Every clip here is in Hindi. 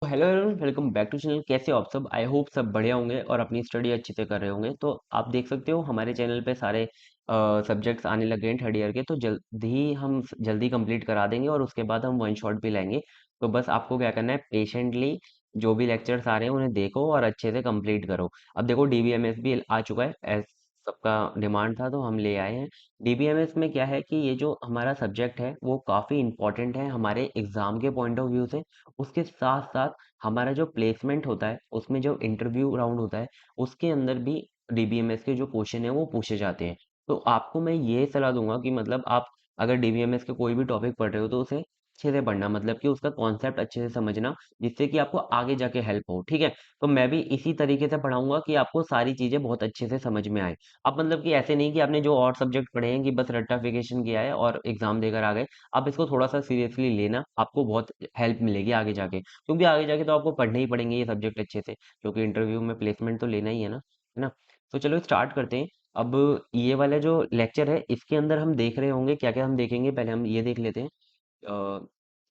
Hello everyone, welcome back to channel. कैसे हो आप सब? आई होप सब बढ़िया होंगे और अपनी स्टडी अच्छे से कर रहे होंगे। तो आप देख सकते हो हमारे चैनल पे सारे सब्जेक्ट्स आने लगे हैं थर्ड ईयर के। तो जल्दी ही हम जल्दी कंप्लीट करा देंगे और उसके बाद हम वन शॉट भी लाएंगे। तो बस आपको क्या करना है, पेशेंटली जो भी लेक्चर्स आ रहे हैं उन्हें देखो और अच्छे से कंप्लीट करो। अब देखो डीबीएमएस भी आ चुका है, एज सबका डिमांड था तो हम ले आए हैं। डीबीएमएस में क्या है कि ये जो हमारा सब्जेक्ट है वो काफ़ी इंपॉर्टेंट है हमारे एग्ज़ाम के पॉइंट ऑफ व्यू से। उसके साथ साथ हमारा जो प्लेसमेंट होता है उसमें जो इंटरव्यू राउंड होता है उसके अंदर भी डीबीएमएस के जो क्वेश्चन है वो पूछे जाते हैं। तो आपको मैं ये सलाह दूंगा कि मतलब आप अगर डीबीएमएस के कोई भी टॉपिक पढ़ रहे हो तो उसे अच्छे से पढ़ना, मतलब कि उसका कॉन्सेप्ट अच्छे से समझना, जिससे कि आपको आगे जाके हेल्प हो। ठीक है, तो मैं भी इसी तरीके से पढ़ाऊंगा कि आपको सारी चीजें बहुत अच्छे से समझ में आए। अब मतलब कि ऐसे नहीं कि आपने जो और सब्जेक्ट पढ़े हैं कि बस रट्टाफिकेशन किया है और एग्जाम देकर आ गए। आप इसको थोड़ा सा सीरियसली लेना, आपको बहुत हेल्प मिलेगी आगे जाके, क्योंकि आगे जाके तो आपको पढ़ने ही पड़ेंगे ये सब्जेक्ट अच्छे से, क्योंकि इंटरव्यू में प्लेसमेंट तो लेना ही है ना। तो चलो स्टार्ट करते हैं। अब ये वाला जो लेक्चर है इसके अंदर हम देख रहे होंगे क्या क्या हम देखेंगे, पहले हम ये देख लेते हैं।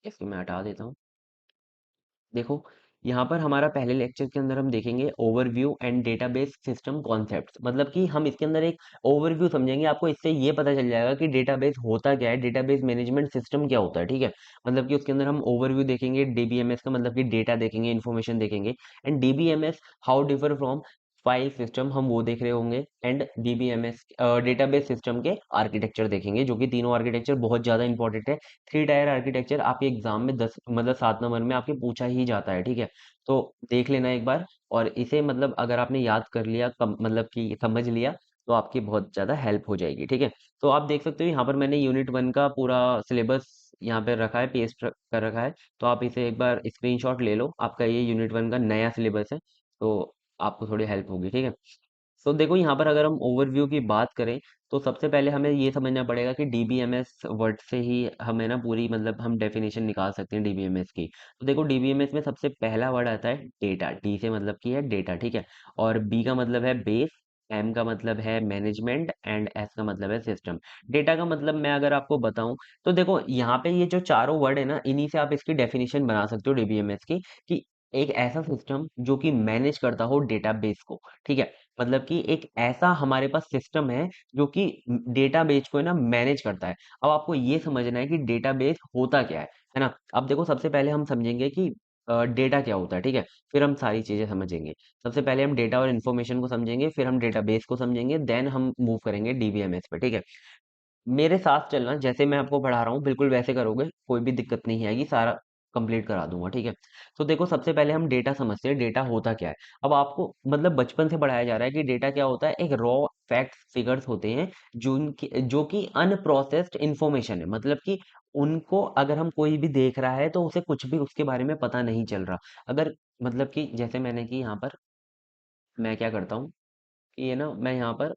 इसको मैं हटा देता हूँ। देखो, यहाँ पर हमारा पहले लेक्चर के अंदर हम देखेंगे overview and database system concepts, मतलब कि हम इसके अंदर एक ओवरव्यू समझेंगे। आपको इससे ये पता चल जाएगा कि डेटाबेस होता क्या है, डेटाबेस मैनेजमेंट सिस्टम क्या होता है। ठीक है, मतलब कि उसके अंदर हम ओवरव्यू देखेंगे, डीबीएमएस का मतलब कि डेटा देखेंगे, इन्फॉर्मेशन देखेंगे। And DBMS how differ from file system, हम वो देख रहे होंगे। एंड डीबीएमएस डेटाबेस सिस्टम के आर्किटेक्चर देखेंगे, जो कि तीनों आर्किटेक्चर बहुत ज्यादा इंपॉर्टेंट है। थ्री टायर आर्किटेक्चर आपके एग्जाम में 10 मतलब 7 नंबर में आपके पूछा ही जाता है। ठीक है, तो देख लेना एक बार। और इसे मतलब अगर आपने याद कर लिया, मतलब कि समझ लिया, तो आपकी बहुत ज्यादा हेल्प हो जाएगी। ठीक है, तो आप देख सकते हो यहाँ पर मैंने यूनिट 1 का पूरा सिलेबस यहाँ पे रखा है, पेस्ट कर रखा है। तो आप इसे एक बार स्क्रीनशॉट ले लो, आपका ये यूनिट 1 का नया सिलेबस है, तो आपको थोड़ी हेल्प होगी। ठीक है, तो देखो यहाँ पर अगर हम ओवरव्यू की बात करें तो सबसे पहले हमें ये समझना पड़ेगा कि डीबीएमएस वर्ड से ही हमें ना पूरी मतलब हम डेफिनेशन निकाल सकते हैं डीबीएमएस की। तो देखो डीबीएमएस में सबसे पहला वर्ड आता है डेटा। डी से मतलब की है डेटा, ठीक है। और बी का मतलब है बेस, एम का मतलब है मैनेजमेंट एंड एस का मतलब है सिस्टम। डेटा का मतलब मैं अगर आपको बताऊं तो देखो यहाँ पे ये जो चारों वर्ड है ना, इन्हीं से आप इसकी डेफिनेशन बना सकते हो डीबीएमएस की, कि एक ऐसा सिस्टम जो कि मैनेज करता हो डेटाबेस को। ठीक है, मतलब कि एक ऐसा हमारे पास सिस्टम है जो कि डेटाबेस को है ना मैनेज करता है। अब आपको ये समझना है कि डेटाबेस होता क्या है ना। अब देखो सबसे पहले हम समझेंगे कि डेटा क्या होता है, ठीक है। फिर हम सारी चीजें समझेंगे। सबसे पहले हम डेटा और इन्फॉर्मेशन को समझेंगे, फिर हम डेटाबेस को समझेंगे, देन हम मूव करेंगे डीबीएमएस पे। ठीक है, मेरे साथ चलना, जैसे मैं आपको पढ़ा रहा हूँ बिल्कुल वैसे करोगे, कोई भी दिक्कत नहीं आएगी, सारा कंप्लीट करा दूंगा। ठीक है, तो देखो सबसे पहले हम डेटा समझते हैं, डेटा होता क्या है। अब आपको मतलब बचपन से पढ़ाया जा रहा है कि डेटा क्या होता है, एक रॉ फैक्ट्स फिगर्स होते हैं जो कि अनप्रोसेस्ड इंफॉर्मेशन है, मतलब कि उनको अगर हम कोई भी देख रहा है तो उसे कुछ भी उसके बारे में पता नहीं चल रहा। अगर मतलब कि जैसे मैंने कि यहाँ पर मैं क्या करता हूँ कि ये ना मैं यहाँ पर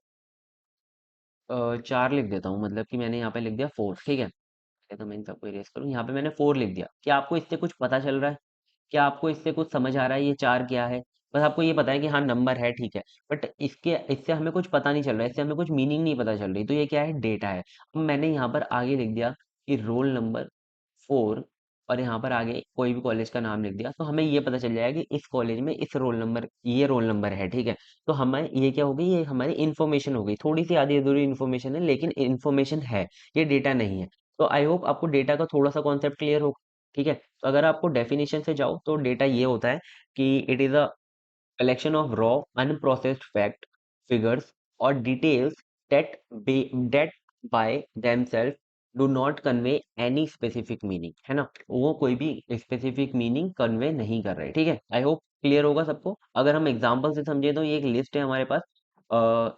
4 लिख देता हूँ, मतलब कि मैंने यहाँ पे लिख दिया 4। ठीक है, तो मैं इन सबको इरेज करूँ, यहाँ पे मैंने 4 लिख दिया। क्या आपको इससे कुछ पता चल रहा है? क्या आपको इससे कुछ समझ आ रहा है ये 4 क्या है? बस आपको ये पता है कि हाँ नंबर है, ठीक है। बट इसके इससे हमें कुछ पता नहीं चल रहा है, इससे हमें कुछ मीनिंग नहीं पता चल रही, तो ये क्या है, डेटा है। अब मैंने यहाँ पर आगे लिख दिया कि रोल नंबर 4, और यहाँ पर आगे कोई भी कॉलेज का नाम लिख दिया, तो हमें ये पता चल जाएगा कि इस कॉलेज में इस रोल नंबर, ये रोल नंबर है। ठीक है, तो हमें ये क्या हो गई, ये हमारी इन्फॉर्मेशन हो गई। थोड़ी सी आधी अधूरी इन्फॉर्मेशन है, लेकिन इन्फॉर्मेशन है, ये डेटा नहीं है। तो आई होप आपको डेटा का थोड़ा सा कॉन्सेप्ट क्लियर हो। ठीक है, तो अगर आपको डेफिनेशन से जाओ तो डेटा ये होता है कि it is a collection of raw unprocessed fact figures or details that that by themselves do not convey any specific meaning, है ना। वो कोई भी स्पेसिफिक मीनिंग कन्वे नहीं कर रहे। ठीक है, आई होप क्लियर होगा सबको। अगर हम एग्जांपल से समझे तो ये एक लिस्ट है हमारे पास,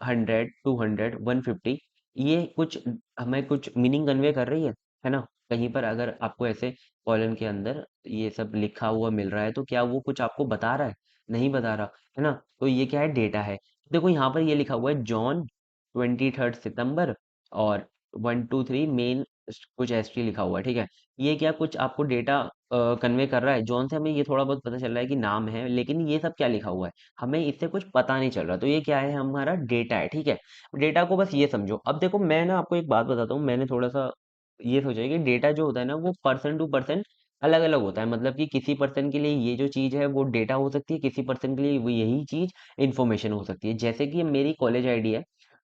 100, 200, 150, ये कुछ हमें कुछ मीनिंग कन्वे कर रही है ना। कहीं पर अगर आपको ऐसे कॉलम के अंदर ये सब लिखा हुआ मिल रहा है तो क्या वो कुछ आपको बता रहा है? नहीं बता रहा, है ना। तो ये क्या है, डेटा है। देखो यहाँ पर ये लिखा हुआ है जॉन 23 सितंबर, और 1 2 3 मेन कुछ एसटी लिखा हुआ है। ठीक है, ये क्या कुछ आपको डेटा कन्वे कर रहा है? जॉन से हमें ये थोड़ा बहुत पता चल रहा है कि नाम है, लेकिन ये सब क्या लिखा हुआ है हमें इससे कुछ पता नहीं चल रहा। तो ये क्या है, हमारा डेटा है। ठीक है, डेटा को बस ये समझो। अब देखो मैं ना आपको एक बात बताता हूँ, मैंने थोड़ा सा ये सोचा है कि डेटा जो होता है ना वो पर्सन टू पर्सन अलग अलग होता है, मतलब कि किसी पर्सन के लिए ये जो चीज है वो डेटा हो सकती है, किसी पर्सन के लिए वो यही चीज इंफॉर्मेशन हो सकती है। जैसे कि मेरी कॉलेज आईडी है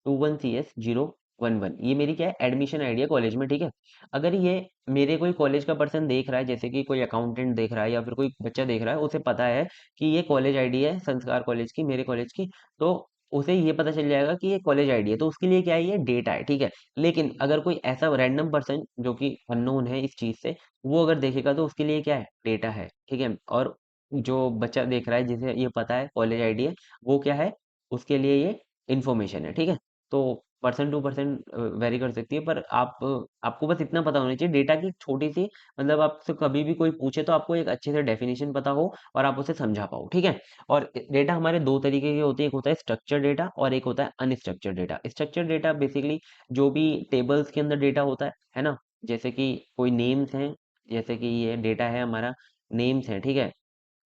21CS011, ये मेरी क्या है, एडमिशन आईडी है कॉलेज में, ठीक है। अगर ये मेरे कोई कॉलेज का पर्सन देख रहा है, जैसे कि कोई अकाउंटेंट देख रहा है या फिर कोई बच्चा देख रहा है, उसे पता है कि ये कॉलेज आईडी है संस्कार कॉलेज की, मेरे कॉलेज की, तो उसे ये पता चल जाएगा कि ये कॉलेज आईडी है, तो उसके लिए क्या है, ये डेटा है, ठीक है। लेकिन अगर कोई ऐसा रैंडम पर्सन जो कि अननोन है इस चीज से, वो अगर देखेगा तो उसके लिए क्या है, डेटा है, ठीक है। और जो बच्चा देख रहा है जिसे ये पता है कॉलेज आईडी है, वो क्या है, उसके लिए ये इंफॉर्मेशन है, ठीक है। तो पर्सन टू पर्सन वेरी कर सकती है, पर आपको बस इतना पता होना चाहिए डेटा की छोटी सी, मतलब आपसे कभी भी कोई पूछे तो आपको एक अच्छे से डेफिनेशन पता हो और आप उसे समझा पाओ, ठीक है। और डेटा हमारे दो तरीके के होते हैं, एक होता है स्ट्रक्चर डेटा और एक होता है unstructured data. Structure data basically जो भी टेबल्स के अंदर डेटा होता है ना, जैसे कि कोई नेम्स हैं, जैसे कि ये डेटा है हमारा, नेम्स हैं, ठीक है।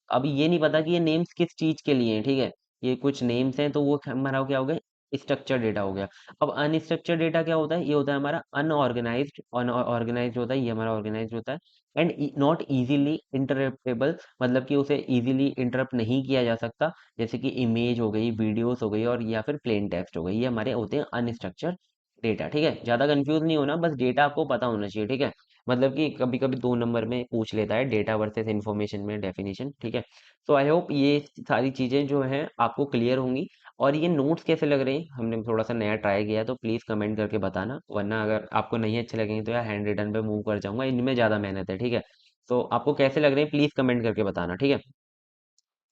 अब ये नहीं पता कि ये नेम्स किस चीज के लिए हैं, ठीक है। ये कुछ नेम्स हैं तो वो हमारा क्या हो गया, स्ट्रक्चर डेटा हो गया। अब अनस्ट्रक्चर डेटा क्या होता है, ये होता है हमारा अनऑर्गेनाइज्ड, अनऑर्गेनाइज्ड होता है, ये हमारा ऑर्गेनाइज्ड होता है। एंड नॉट इजीली इंटरप्रेटेबल, मतलब कि उसे इजीली इंटरप्ट नहीं किया जा सकता, जैसे कि इमेज हो गई, वीडियोस हो गई, और या फिर प्लेन टेक्स्ट हो गई, ये हमारे होते हैं अनस्ट्रक्चर डेटा, ठीक है। ज्यादा कंफ्यूज नहीं होना, बस डेटा आपको पता होना चाहिए, ठीक है। मतलब कि कभी कभी 2 नंबर में पूछ लेता है डेटा वर्सेस इंफॉर्मेशन में डेफिनेशन, ठीक है। तो आई होप ये सारी चीजें जो हैं आपको क्लियर होंगी। और ये नोट्स कैसे लग रहे हैं, हमने थोड़ा सा नया ट्राई किया है, तो प्लीज कमेंट करके बताना, वरना अगर आपको नहीं अच्छे लगेंगे तो यार हैंड रिटन पे मूव कर जाऊंगा, इनमें ज्यादा मेहनत है, ठीक है। तो आपको कैसे लग रहे हैं प्लीज कमेंट करके बताना, ठीक है।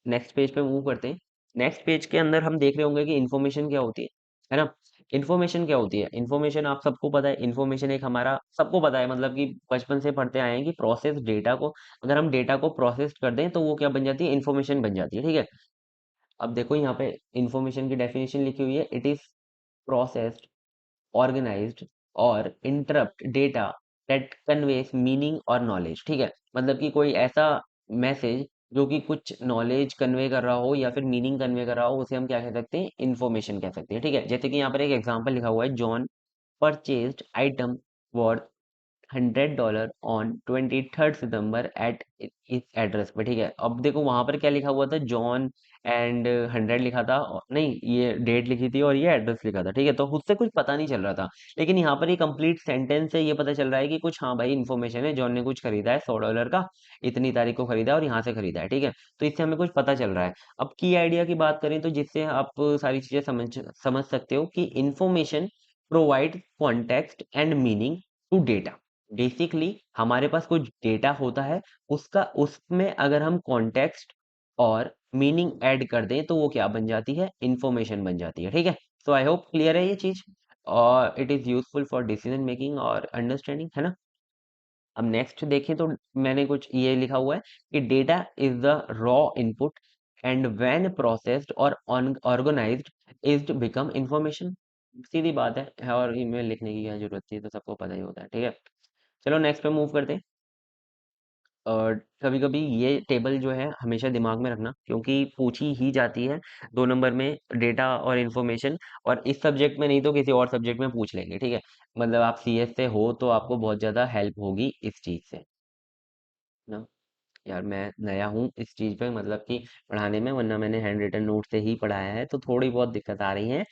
नेक्स्ट पेज पे मूव करते हैं। नेक्स्ट पेज के अंदर हम देख रहे होंगे कि इन्फॉर्मेशन क्या होती है ना। इन्फॉर्मेशन क्या होती है, इन्फॉर्मेशन आप सबको पता है, इन्फॉर्मेशन एक हमारा सबको पता है, मतलब कि बचपन से पढ़ते आए हैं कि प्रोसेस डेटा को, अगर हम डेटा को प्रोसेस कर दें तो वो क्या बन जाती है, इन्फॉर्मेशन बन जाती है, ठीक है। अब देखो यहाँ पे इन्फॉर्मेशन की डेफिनेशन लिखी हुई है, इट इज प्रोसेस्ड, ऑर्गेनाइज्ड और इंटरप्ट डेटा दैट कन्वेस मीनिंग और नॉलेज, ठीक है। मतलब कि कोई ऐसा मैसेज जो कि कुछ नॉलेज कन्वे कर रहा हो या फिर मीनिंग कन्वे कर रहा हो, उसे हम क्या कह सकते हैं, इन्फॉर्मेशन कह सकते हैं, ठीक है। जैसे कि यहाँ पर एक एग्जांपल लिखा हुआ है, John purchased item worth $100 on 23rd September at इस एड्रेस पे, ठीक है। अब देखो वहां पर क्या लिखा हुआ था, जॉन एंड 100 लिखा था, नहीं ये डेट लिखी थी और ये एड्रेस लिखा था, ठीक है। तो उससे कुछ पता नहीं चल रहा था, लेकिन यहाँ पर ये कंप्लीट सेंटेंस से ये पता चल रहा है कि कुछ, हाँ भाई इन्फॉर्मेशन है, जॉन ने कुछ खरीदा है $100 का, इतनी तारीख को खरीदा है और यहाँ से खरीदा है, ठीक है। तो इससे हमें कुछ पता चल रहा है। अब की आइडिया की बात करें तो जिससे आप सारी चीजें समझ सकते हो कि information provide context and meaning to data. Basically हमारे पास कुछ डेटा होता है, उसका उसमें अगर हम कॉन्टेक्स्ट और मीनिंग ऐड कर दें तो वो क्या बन जाती है, इंफॉर्मेशन बन जाती है, ठीक है। तो आई होप क्लियर है ये चीज, और it is useful for decision making और अंडरस्टैंडिंग, है ना। अब नेक्स्ट देखें तो मैंने कुछ ये लिखा हुआ है कि data is the raw input and when processed और ऑर्गेनाइज्ड इज बिकम इंफॉर्मेशन। सीधी बात है, और इनमें लिखने की क्या जरूरत थी, तो सबको पता ही होता है, ठीक है। चलो नेक्स्ट पे मूव करते हैं। और कभी कभी ये टेबल जो है हमेशा दिमाग में रखना, क्योंकि पूछी ही जाती है 2 नंबर में, डेटा और इन्फॉर्मेशन। और इस सब्जेक्ट में नहीं तो किसी और सब्जेक्ट में पूछ लेंगे, ठीक है। मतलब आप सीएस से हो तो आपको बहुत ज़्यादा हेल्प होगी इस चीज़ से ना। यार मैं नया हूँ इस चीज़ पे, मतलब कि पढ़ाने में, वरना मैंने हैंड रिटन नोट से ही पढ़ाया है, तो थोड़ी बहुत दिक्कत आ रही है।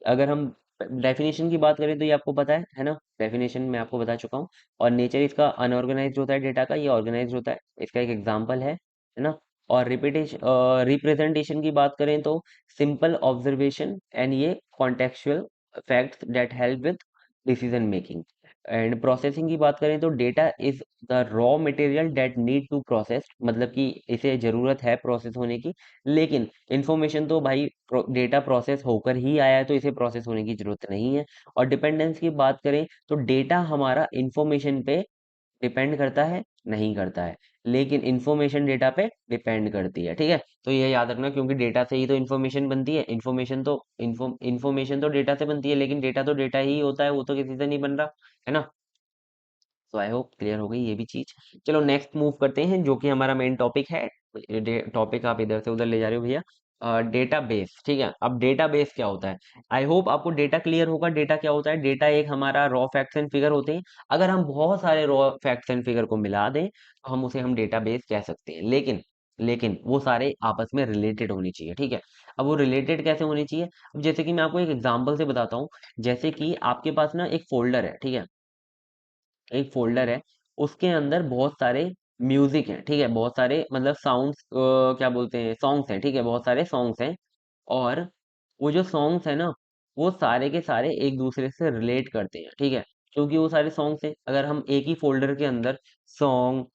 अगर हम डेफिनेशन की बात करें तो ये आपको पता है ना, डेफिनेशन मैं आपको बता चुका हूँ। और नेचर इसका अनऑर्गेनाइज्ड होता है डेटा का, ये ऑर्गेनाइज्ड होता है, इसका एक एग्जांपल है ना। और रिपीटेशन रिप्रेजेंटेशन की बात करें तो सिंपल ऑब्जर्वेशन एंड ये contextual facts that help with decision making. And processing की बात करें तो data is the raw material that need to process, मतलब कि इसे जरूरत है प्रोसेस होने की। लेकिन इंफॉर्मेशन तो भाई डेटा प्रोसेस होकर ही आया है, तो इसे प्रोसेस होने की जरूरत नहीं है। और डिपेंडेंस की बात करें तो डेटा हमारा इंफॉर्मेशन पे डिपेंड करता है, नहीं करता है, लेकिन इंफॉर्मेशन डेटा पे डिपेंड करती है, ठीक है। तो ये याद रखना, क्योंकि डेटा से ही तो इंफॉर्मेशन बनती है, इंफॉर्मेशन तो डेटा से बनती है, लेकिन डेटा तो डेटा ही होता है, वो तो किसी से नहीं बन रहा, है ना। तो आई होप क्लियर हो गई ये भी चीज। चलो नेक्स्ट मूव करते हैं, जो कि हमारा मेन टॉपिक है। टॉपिक आप इधर से उधर ले जा रहे हो भैया। डेटाबेस, ठीक है। अब डेटाबेस क्या होता है? आई होप आपको डेटा क्लियर होगा। डेटा क्या होता है? डेटा एक हमारा रॉ फैक्ट्स एंड फिगर होते हैं। अगर हम बहुत सारे रॉ फैक्ट्स एंड फिगर को मिला दें तो हम उसे डेटाबेस कह सकते हैं। लेकिन लेकिन वो सारे आपस में रिलेटेड होनी चाहिए, ठीक है। अब वो रिलेटेड कैसे होनी चाहिए? अब जैसे कि मैं आपको एक एग्जांपल से बताता हूँ। जैसे कि आपके पास ना एक फोल्डर है, ठीक है। एक फोल्डर है, उसके अंदर बहुत सारे म्यूजिक हैं, ठीक है। बहुत सारे मतलब साउंड्स, क्या बोलते हैं, सॉन्ग्स हैं, ठीक है। बहुत सारे सॉन्ग्स हैं। और वो जो सॉन्ग्स है ना, वो सारे के सारे एक दूसरे से रिलेट करते हैं, ठीक है। क्योंकि वो सारे सॉन्ग्स हैं, अगर हम एक ही फोल्डर के अंदर सॉन्ग,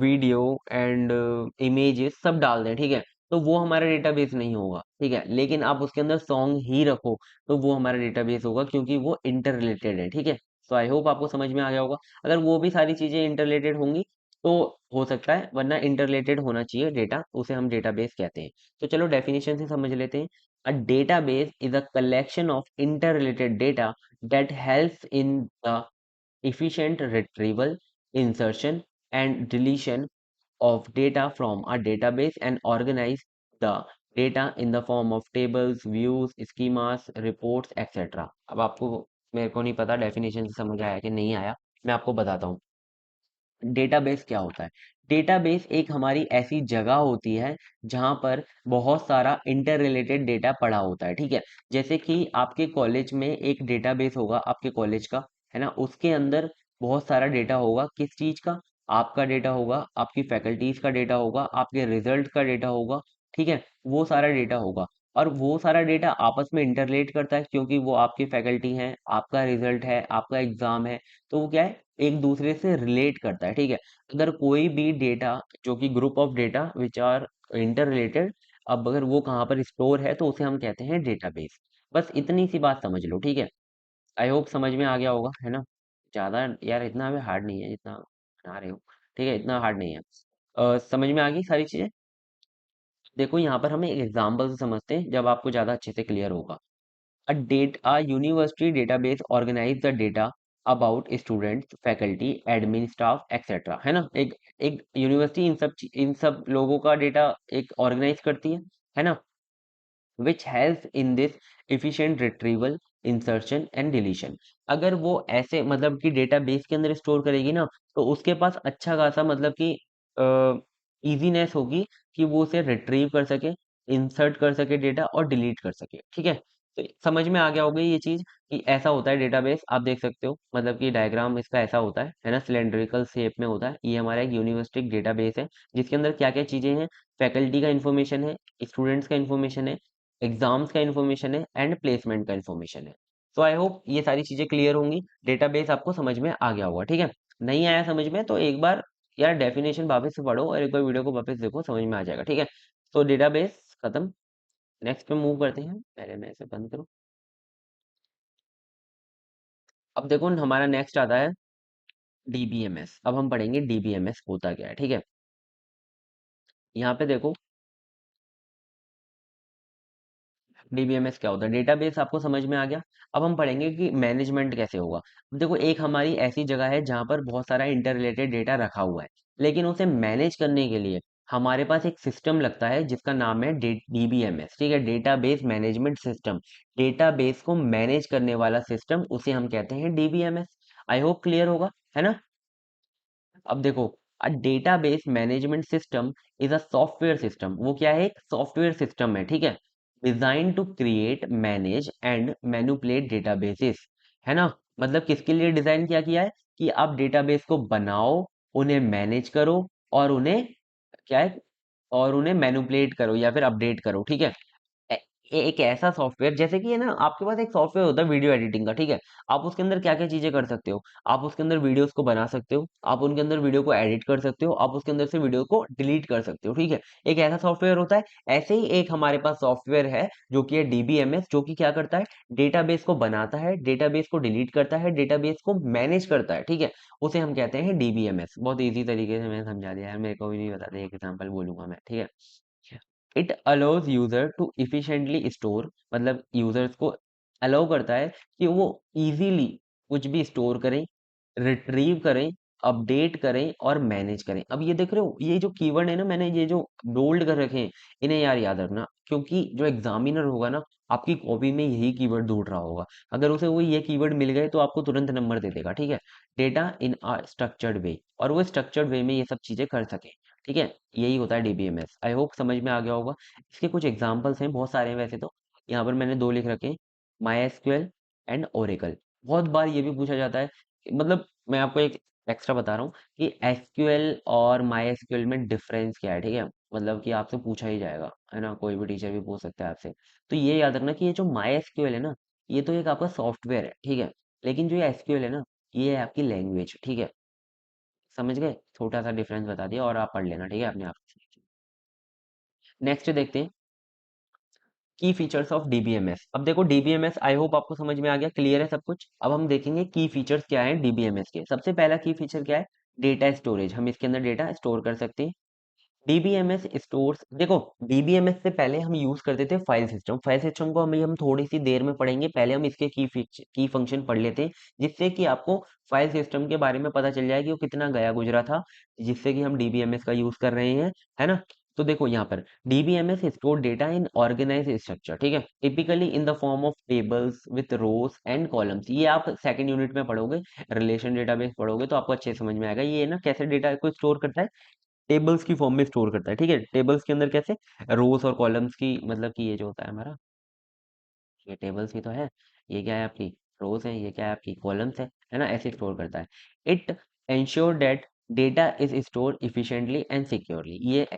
वीडियो एंड इमेजेस सब डाल दें, ठीक है, तो वो हमारा डेटाबेस नहीं होगा, ठीक है। लेकिन आप उसके अंदर सॉन्ग ही रखो तो वो हमारा डेटाबेस होगा, क्योंकि वो इंटर रिलेटेड है, ठीक है। तो आई होप आपको समझ में आ गया होगा। अगर वो भी सारी चीजें इंटर रिलेटेड होंगी तो हो सकता है, वरना इंटर रिलेटेड होना चाहिए डेटा, उसे हम डेटाबेस कहते हैं। तो चलो डेफिनेशन से समझ लेते हैं। A database is a collection of interrelated data that helps in the efficient retrieval, insertion, and deletion of data from a database and organize the data in the form of tables, views, schemas, reports, etc. अब आपको, मेरे को नहीं पता डेफिनेशन से समझ आया कि नहीं आया, मैं आपको बताता हूँ। डेटाबेस क्या होता है? डेटाबेस एक हमारी ऐसी जगह होती है जहां पर बहुत सारा इंटर रिलेटेड डेटा पड़ा होता है, ठीक है। जैसे कि आपके कॉलेज में एक डेटाबेस होगा आपके कॉलेज का, है ना। उसके अंदर बहुत सारा डेटा होगा, किस चीज का? आपका डेटा होगा, आपकी फैकल्टीज का डेटा होगा, आपके रिजल्ट का डेटा होगा, ठीक है। वो सारा डेटा होगा। और वो सारा डेटा आपस में इंटरलेट करता है, क्योंकि वो आपकी फैकल्टी है, आपका रिजल्ट है, आपका एग्जाम है। तो वो क्या है, एक दूसरे से रिलेट करता है, ठीक है। अगर कोई भी डेटा जो कि group of data which are interrelated, अब अगर वो कहाँ पर स्टोर है तो उसे हम कहते हैं डेटाबेस। बस इतनी सी बात समझ लो, ठीक है। आई होप समझ में आ गया होगा, है ना। ज्यादा यार इतना हमें हार्ड नहीं है जितना बना रहे हो, ठीक है, इतना हार्ड नहीं है। समझ में आ गई सारी चीजें। देखो यहाँ पर हमें एक एग्जाम्पल से समझते हैं, जब आपको ज्यादा अच्छे से क्लियर होगा। A university database organize the data about students, faculty, admin, staff, etc. है ना। एक एक यूनिवर्सिटी इन सब लोगों का डेटा एक ऑर्गेनाइज करती है ना। which helps in this efficient retrieval, insertion and deletion। अगर वो ऐसे मतलब कि डेटाबेस के अंदर स्टोर करेगी ना, तो उसके पास अच्छा खासा मतलब कि इजीनेस होगी कि वो उसे रिट्रीव कर सके, इंसर्ट कर सके डेटा और डिलीट कर सके, ठीक है। तो समझ में आ गया होगा ये चीज कि ऐसा होता है डेटाबेस। आप देख सकते हो मतलब कि डायग्राम इसका ऐसा होता है ना, सिलेंड्रिकल शेप में होता है। ये हमारा एक यूनिवर्सिटी डेटाबेस है, जिसके अंदर क्या क्या चीजें हैं? फैकल्टी का इन्फॉर्मेशन है, स्टूडेंट्स का इन्फॉर्मेशन है, एग्जाम्स का इन्फॉर्मेशन है एंड प्लेसमेंट का इन्फॉर्मेशन है। तो आई होप ये सारी चीजें क्लियर होंगी, डेटाबेस आपको समझ में आ गया होगा, ठीक है। नहीं आया समझ में तो एक बार यार डेफिनेशन वापस से पढ़ो और एक बार वीडियो को वापस देखो, समझ में आ जाएगा, ठीक है। तो डेटाबेस खत्म। नेक्स्ट पे मूव करते हैं, पहले मैं इसे बंद करूँ। अब देखो हमारा नेक्स्ट आता है डीबीएमएस। अब हम पढ़ेंगे डीबीएमएस होता क्या है, ठीक है। यहाँ पे देखो डीबीएमएस क्या होता है, डेटाबेस आपको समझ में आ गया। अब हम पढ़ेंगे कि मैनेजमेंट कैसे होगा। अब देखो एक हमारी ऐसी जगह है जहां पर बहुत सारा इंटर रिलेटेड डेटा रखा हुआ है, लेकिन उसे मैनेज करने के लिए हमारे पास एक सिस्टम लगता है जिसका नाम है डीबीएमएस, ठीक है, डेटाबेस मैनेजमेंट सिस्टम। डेटाबेस को मैनेज करने वाला सिस्टम, उसे हम कहते हैं डीबीएमएस। आई होप क्लियर होगा, है ना। अब देखो, a database management system is a software system. वो क्या है? एक सॉफ्टवेयर सिस्टम है, ठीक है। Design to create, manage and manipulate databases, है ना। मतलब किसके लिए डिजाइन किया गया है? कि आप डेटाबेस को बनाओ, उन्हें मैनेज करो और उन्हें क्या है, और उन्हें मैनिपुलेट करो या फिर अपडेट करो, ठीक है। ए- एक ऐसा सॉफ्टवेयर, जैसे कि है ना, आपके पास एक सॉफ्टवेयर होता है वीडियो एडिटिंग का, ठीक है। आप उसके अंदर क्या क्या चीजें कर सकते हो? आप उसके अंदर वीडियोस को बना सकते हो, आप उनके अंदर वीडियो को एडिट कर सकते हो, आप उसके अंदर से वीडियो को डिलीट कर सकते हो, ठीक है। एक ऐसा सॉफ्टवेयर होता है। ऐसे ही एक हमारे पास सॉफ्टवेयर है जो कि है डीबीएमएस, जो कि क्या करता है? डेटाबेस को बनाता है, डेटाबेस को डिलीट करता है, डेटाबेस को मैनेज करता है, ठीक है। उसे हम कहते हैं डीबीएमएस। बहुत इजी तरीके से मैंने समझा दिया यार, मेरे को भी नहीं बताते, एक एग्जांपल बोलूंगा मैं, ठीक है। It allows user to efficiently store, मतलब यूजर्स को अलाउ करता है कि वो इजीली कुछ भी स्टोर करें, रिट्रीव करें, अपडेट करें और मैनेज करें। अब ये देख रहे हो, ये जो कीवर्ड है ना, मैंने ये जो बोल्ड कर रखे हैं, इन्हें यार याद रखना, क्योंकि जो एग्जामिनर होगा ना, आपकी कॉपी में यही कीवर्ड ढूंढ रहा होगा। अगर उसे वो ये कीवर्ड मिल गए तो आपको तुरंत नंबर दे देगा, ठीक है। Data in a structured way, और वो स्ट्रक्चर्ड वे में ये सब चीजें कर सके, ठीक है। यही होता है डीबीएमएस। आई होप समझ में आ गया होगा। इसके कुछ एग्जांपल्स हैं, बहुत सारे हैं वैसे तो। यहाँ पर मैंने दो लिख रखे हैं, माई एसक्यूएल एंड ओरेकल। बहुत बार ये भी पूछा जाता है, मतलब मैं आपको एक एक्स्ट्रा बता रहा हूँ कि एसक्यूएल और माई एसक्यूएल में डिफरेंस क्या है, ठीक है। मतलब कि आपसे पूछा ही जाएगा, है ना, कोई भी टीचर भी पूछ सकता है आपसे। तो ये याद रखना कि ये जो माई एसक्यूएल है ना, ये तो एक आपका सॉफ्टवेयर है, ठीक है। लेकिन जो ये एसक्यूएल है ना, ये है आपकी लैंग्वेज, ठीक है। समझ गए, छोटा सा डिफरेंस बता दिया, और आप पढ़ लेना, ठीक है, अपने आप। नेक्स्ट देखते हैं, की फीचर्स ऑफ डीबीएमएस। अब देखो डीबीएमएस, आई होप आपको समझ में आ गया, क्लियर है सब कुछ। अब हम देखेंगे की फीचर्स क्या है डीबीएमएस के। सबसे पहला की फीचर क्या है, डेटा स्टोरेज। हम इसके अंदर डेटा स्टोर कर सकते हैं। डीबीएमएस स्टोर्स, देखो डीबीएमएस से पहले हम यूज करते थे फाइल सिस्टम। फाइल सिस्टम को हम थोड़ी सी देर में पढ़ेंगे, पहले हम इसके की फंक्शन पढ़ लेते हैं, जिससे कि आपको फाइल सिस्टम के बारे में पता चल जाए कि वो कितना गया गुजरा था, जिससे कि हम डीबीएमएस का यूज कर रहे हैं, है ना। तो देखो यहाँ पर DBMS store data in organize structure, ठीक है, typically in the form of tables with rows and columns. ये आप सेकंड यूनिट में पढ़ोगे, रिलेशन डेटाबेस पढ़ोगे तो आपको अच्छे से समझ में आएगा ये ना कैसे डेटा को स्टोर करता है। टेबल्स की फॉर्म में स्टोर करता है, ठीक है। टेबल्स के अंदर कैसे, रोज और कॉलम्स की, मतलब कि ये जो होता है हमारा, ये टेबल्स ही तो है, ये क्या है आपकी रोज है, ये क्या है आपकी कॉलम्स है ना, ऐसे स्टोर करता है। It ensure that data is store efficiently and securely.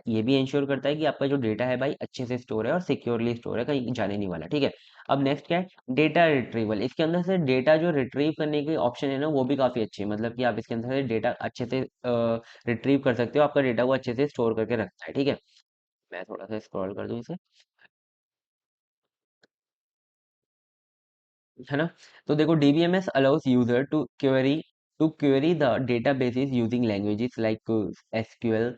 ये भी इंश्योर करता है कि आपका जो डेटा है भाई अच्छे से स्टोर है और सिक्योरली स्टोर है, कहीं जाने नहीं वाला, ठीक है। अब नेक्स्ट क्या है, डेटा रिट्रीवल। इसके अंदर से डेटा जो रिट्रीव करने के ऑप्शन है ना, वो भी काफी अच्छे हैं। मतलब कि आप इसके अंदर से डेटा अच्छे से रिट्रीव कर सकते हो, आपका डेटा को अच्छे से स्टोर करके रखता है, ठीक है। मैं थोड़ा सा स्क्रॉल कर दूं इसे, है ना। तो देखो DBMS allows user to query the databases using languages like SQL.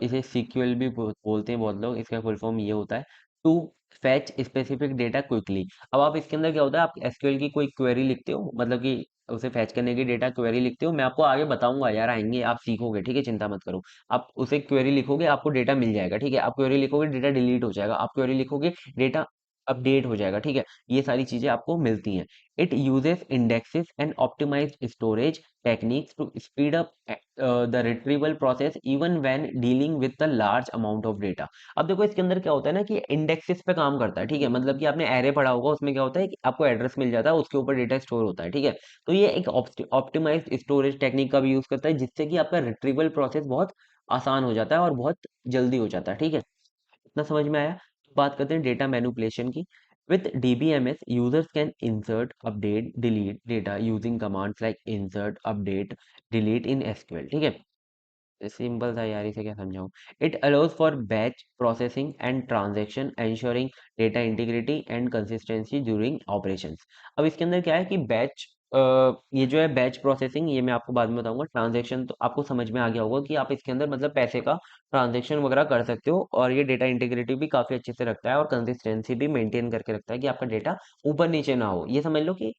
इसे सीक्यूएल भी बोलते हैं बहुत लोग, इसका फुल फॉर्म ये होता है, to fetch specific data quickly. अब आप इसके अंदर क्या होता है, आप एसक्यूएल की कोई क्वेरी लिखते हो, मतलब कि उसे फैच करने की डेटा क्वेरी लिखते हो। मैं आपको आगे बताऊंगा यार, आएंगे आप सीखोगे, ठीक है, चिंता मत करो। आप उसे क्वेरी लिखोगे, आपको डेटा मिल जाएगा, ठीक है। आप क्वेरी लिखोगे, डेटा डिलीट हो जाएगा। आप क्वेरी लिखोगे, डेटा अपडेट हो जाएगा, ठीक है। ये सारी चीजें आपको मिलती हैं। It uses indexes and optimized storage techniques to speed up the retrieval process even when dealing with the large amount of data. अब देखो इसके अंदर क्या होता है ना कि इंडेक्सेस पे काम करता है, ठीक है। मतलब कि आपने एरे पढ़ा होगा, उसमें क्या होता है कि आपको एड्रेस मिल जाता है, उसके ऊपर डेटा स्टोर होता है, ठीक है। तो ये एक ऑप्टिमाइज्ड स्टोरेज टेक्निक का भी यूज करता है, जिससे कि आपका रिट्रीवल प्रोसेस बहुत आसान हो जाता है और बहुत जल्दी हो जाता है, ठीक है। इतना समझ में आया। बात करते हैं डेटा मैनिपुलेशन की। With DBMS, users can insert, update, delete data using commands like insert, update, delete in SQL, ठीक है। सिंपल था यार, इसे क्या समझाऊं। It allows for batch processing and transaction ensuring data integrity and consistency during operations. अब इसके अंदर क्या है कि बैच, ये जो है बैच प्रोसेसिंग, ये मैं आपको बाद में बताऊंगा। ट्रांजैक्शन तो आपको समझ में आ गया होगा कि आप इसके अंदर मतलब पैसे का ट्रांजैक्शन वगैरह कर सकते हो, और ये डेटा इंटीग्रिटी भी काफी अच्छे से रखता है और कंसिस्टेंसी भी मेंटेन करके रखता है कि आपका डेटा ऊपर नीचे ना हो। ये समझ लो कि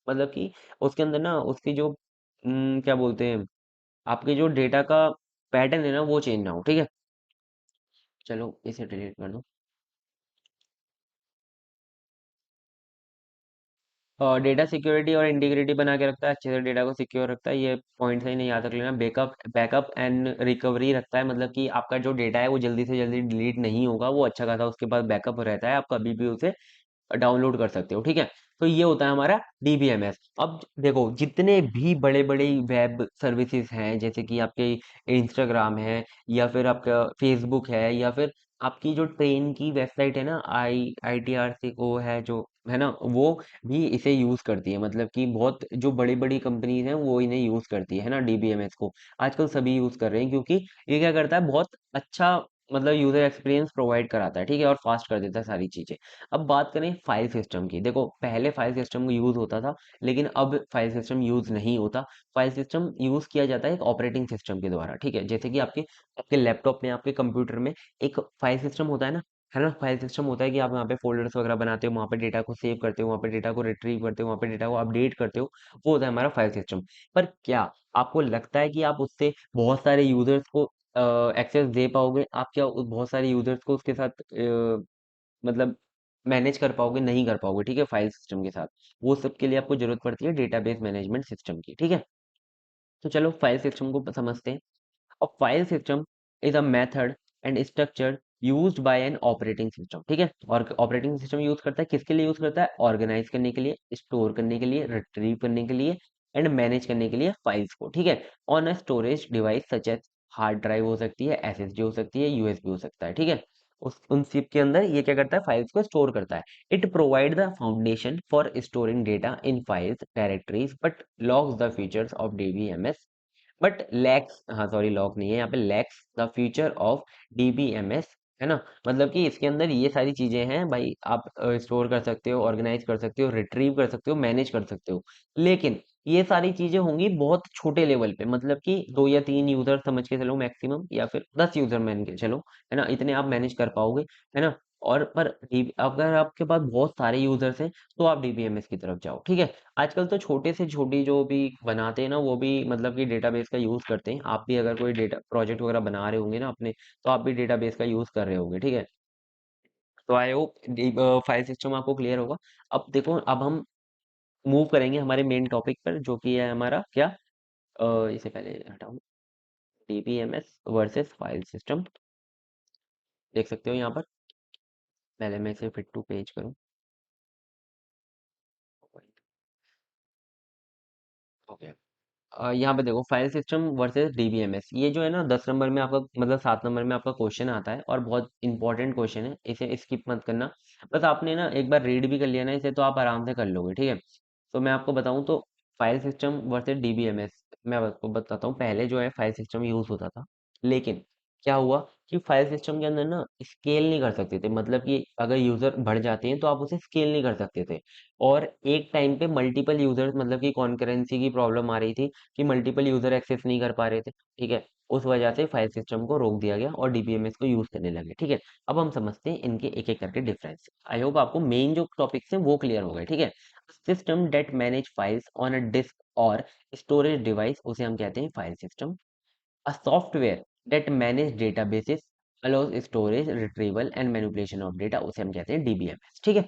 मतलब कि उसके अंदर ना उसकी जो क्या बोलते हैं, आपके जो डेटा का पैटर्न है ना, वो चेंज ना हो, ठीक है। चलो इसे डिलीट कर दो। और डेटा सिक्योरिटी और इंटीग्रिटी बना के रखता है, अच्छे से डेटा को सिक्योर रखता है। ये पॉइंट सही नहीं याद रख लेना। बैकअप बैकअप एंड रिकवरी रखता है, मतलब कि आपका जो डेटा है वो जल्दी से जल्दी डिलीट नहीं होगा, वो अच्छा खासा उसके पास बैकअप रहता है, आप कभी भी उसे डाउनलोड कर सकते हो, ठीक है। तो ये होता है हमारा डीबीएमएस। अब देखो जितने भी बड़े बड़े वेब सर्विसेज हैं, जैसे कि आपके इंस्टाग्राम है, या फिर आपका फेसबुक है, या फिर आपकी जो ट्रेन की वेबसाइट है ना, IITRC को है जो, है ना, वो भी इसे यूज करती है। मतलब कि बहुत जो बड़ी बड़ी कंपनीज हैं वो इन्हें यूज करती है ना, डीबीएमएस को। आजकल सभी यूज कर रहे हैं, क्योंकि ये क्या करता है, बहुत अच्छा मतलब यूजर एक्सपीरियंस प्रोवाइड कराता है, ठीक है, और फास्ट कर देता है सारी चीजें। अब बात करें फाइल सिस्टम की। देखो पहले फाइल सिस्टम यूज होता था, लेकिन अब फाइल सिस्टम यूज नहीं होता। फाइल सिस्टम यूज किया जाता है एक ऑपरेटिंग सिस्टम के द्वारा, ठीक है। जैसे कि आपके आपके लैपटॉप में, आपके कंप्यूटर में एक फाइल सिस्टम होता है ना, है ना। फाइल सिस्टम होता है कि आप वहाँ पे फोल्डर्स वगैरह बनाते हो, वहाँ पे डेटा को सेव करते हो, वहाँ पे डेटा को रिट्रीव करते हो, वहाँ पे डेटा को अपडेट करते हो, वो होता है हमारा फाइल सिस्टम। पर क्या आपको लगता है कि आप उससे बहुत सारे यूजर्स को एक्सेस दे पाओगे? आप क्या बहुत सारे यूजर्स को उसके साथ मतलब मैनेज कर पाओगे? नहीं कर पाओगे, ठीक है, फाइल सिस्टम के साथ। वो सब के लिए आपको जरूरत पड़ती है डेटाबेस मैनेजमेंट सिस्टम की, ठीक है। तो चलो फाइल सिस्टम को समझते हैं। A file system is a method and structure used by an operating system, ठीक है। और ऑपरेटिंग सिस्टम यूज करता है किसके लिए? यूज करता है ऑर्गेनाइज करने के लिए, स्टोर करने के लिए, रिट्रीव करने के लिए एंड मैनेज करने के लिए फाइल्स को, ठीक है। On a storage device such as hard drive हो सकती है, एसएसडी हो सकती है, यूएसबी हो सकता है, ठीक है। उस उन सिप के अंदर ये क्या करता है? फाइल्स को स्टोर करता है। It provide the foundation for storing data in files directories but logs the features of DBMS but lakhs, हाँ सॉरी लॉक नहीं है यहाँ पे, lakhs the feature of DBMS, है ना। मतलब कि इसके अंदर ये सारी चीजें हैं भाई, आप स्टोर कर सकते हो, ऑर्गेनाइज कर सकते हो, रिट्रीव कर सकते हो, मैनेज कर सकते हो, लेकिन ये सारी चीजें होंगी बहुत छोटे लेवल पे, मतलब कि 2 या 3 यूजर समझ के चलो मैक्सिमम, या फिर 10 यूजर मान के चलो, है ना, इतने आप मैनेज कर पाओगे, है ना। और पर अगर आपके पास बहुत सारे यूजर्स हैं तो आप डीबीएमएस की तरफ जाओ, ठीक है। आजकल तो छोटे से छोटी जो भी बनाते हैं ना, वो भी मतलब कि डेटाबेस का यूज करते हैं। आप भी अगर कोई डेटा प्रोजेक्ट वगैरह बना रहे होंगे ना अपने, तो आप भी डेटाबेस का यूज कर रहे होंगे, ठीक है। तो आई होप फाइल सिस्टम आपको क्लियर होगा। अब देखो, अब हम मूव करेंगे हमारे मेन टॉपिक पर, जो कि है हमारा क्या, इसे पहले हटाओ, डीबीएमएस वर्सेस फाइल सिस्टम। देख सकते हो यहाँ पर, पहले मैं इसे फिट टू पेज करूँ। ओके। यहाँ पे देखो, फाइल सिस्टम वर्सेस डीबीएमएस, ये जो है ना 10 नंबर में आपका, मतलब 7 नंबर में आपका क्वेश्चन आता है, और बहुत इंपॉर्टेंट क्वेश्चन है, इसे स्किप मत करना। बस आपने ना एक बार रीड भी कर लिया ना इसे, तो आप आराम से कर लोगे, ठीक है। तो मैं आपको बताऊं तो, फाइल सिस्टम वर्सेस डीबीएमएस, मैं आपको बताता हूँ। पहले जो है फाइल सिस्टम यूज होता था, लेकिन क्या हुआ कि फाइल सिस्टम के अंदर ना स्केल नहीं कर सकते थे, मतलब कि अगर यूजर बढ़ जाते हैं तो आप उसे स्केल नहीं कर सकते थे। और एक टाइम पे मल्टीपल यूजर्स, मतलब कि कॉन्करेंसी की प्रॉब्लम आ रही थी कि मल्टीपल यूजर एक्सेस नहीं कर पा रहे थे, ठीक है। उस वजह से फाइल सिस्टम को रोक दिया गया और डीबीएमएस को यूज करने लगे, ठीक है। अब हम समझते हैं इनके एक एक करके डिफरेंस। आई होप आपको मेन जो टॉपिक्स हैं वो क्लियर हो गए, ठीक है। System that manage files on a disk और स्टोरेज डिवाइस, उसे हम कहते हैं file system. A software that manage databases allows storage, retrieval and manipulation of data, उसे हम कहते हैं डीबीएमएस, ठीक है।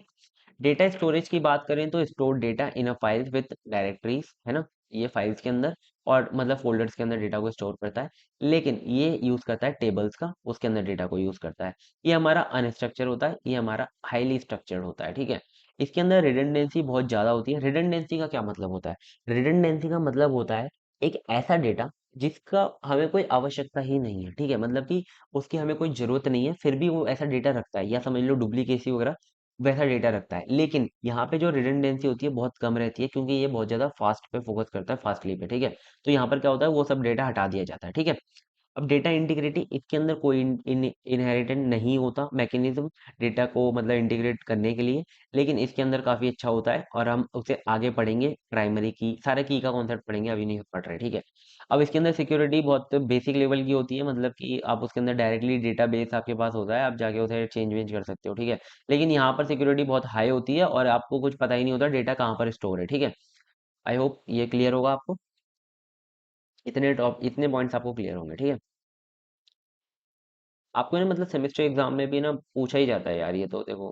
डेटा स्टोरेज की बात करें तो store data in a files with directories, है ना। ये फाइल्स के अंदर और मतलब फोल्डर्स के अंदर डेटा को स्टोर करता है, लेकिन ये यूज करता है टेबल्स का, उसके अंदर डेटा को यूज करता है। ये हमारा अनस्ट्रक्चर होता है, ये हमारा हाईली स्ट्रक्चर्ड होता है, ठीक है। इसके अंदर रिडंडेंसी बहुत ज्यादा होती है। रिडंडेंसी का क्या मतलब होता है? रिडंडेंसी का मतलब होता है एक ऐसा डेटा जिसका हमें कोई आवश्यकता ही नहीं है, ठीक है, मतलब कि उसकी हमें कोई जरूरत नहीं है, फिर भी वो ऐसा डेटा रखता है, या समझ लो डुप्लीकेसी वगैरह वैसा डेटा रखता है। लेकिन यहाँ पे जो रिडंडेंसी होती है बहुत कम रहती है, क्योंकि ये बहुत ज्यादा फास्ट पे फोकस करता है, फास्टली पे, ठीक है। तो यहाँ पर क्या होता है, वो सब डेटा हटा दिया जाता है, ठीक है। अब डेटा इंटीग्रिटी, इसके अंदर कोई इनहेरिटेंट नहीं होता मैकेनिज्म डेटा को मतलब इंटीग्रेट करने के लिए, लेकिन इसके अंदर काफी अच्छा होता है, और हम उसे आगे पढ़ेंगे। प्राइमरी की, सारे की का कॉन्सेप्ट पढ़ेंगे, अभी नहीं पढ़ रहे, ठीक है। अब इसके अंदर सिक्योरिटी बहुत बेसिक लेवल की होती है, मतलब कि आप उसके अंदर डायरेक्टली डेटाबेस आपके पास होता है, आप जाके उसे चेंज वेंज कर सकते हो, ठीक है। लेकिन यहाँ पर सिक्योरिटी बहुत हाई होती है और आपको कुछ पता ही नहीं होता डेटा कहाँ पर स्टोर है, ठीक है। आई होप ये क्लियर होगा आपको। इतने पॉइंट्स आपको क्लियर होंगे, ठीक है। आपको ना मतलब सेमेस्टर एग्जाम में भी ना पूछा ही जाता है यार, ये तो देखो।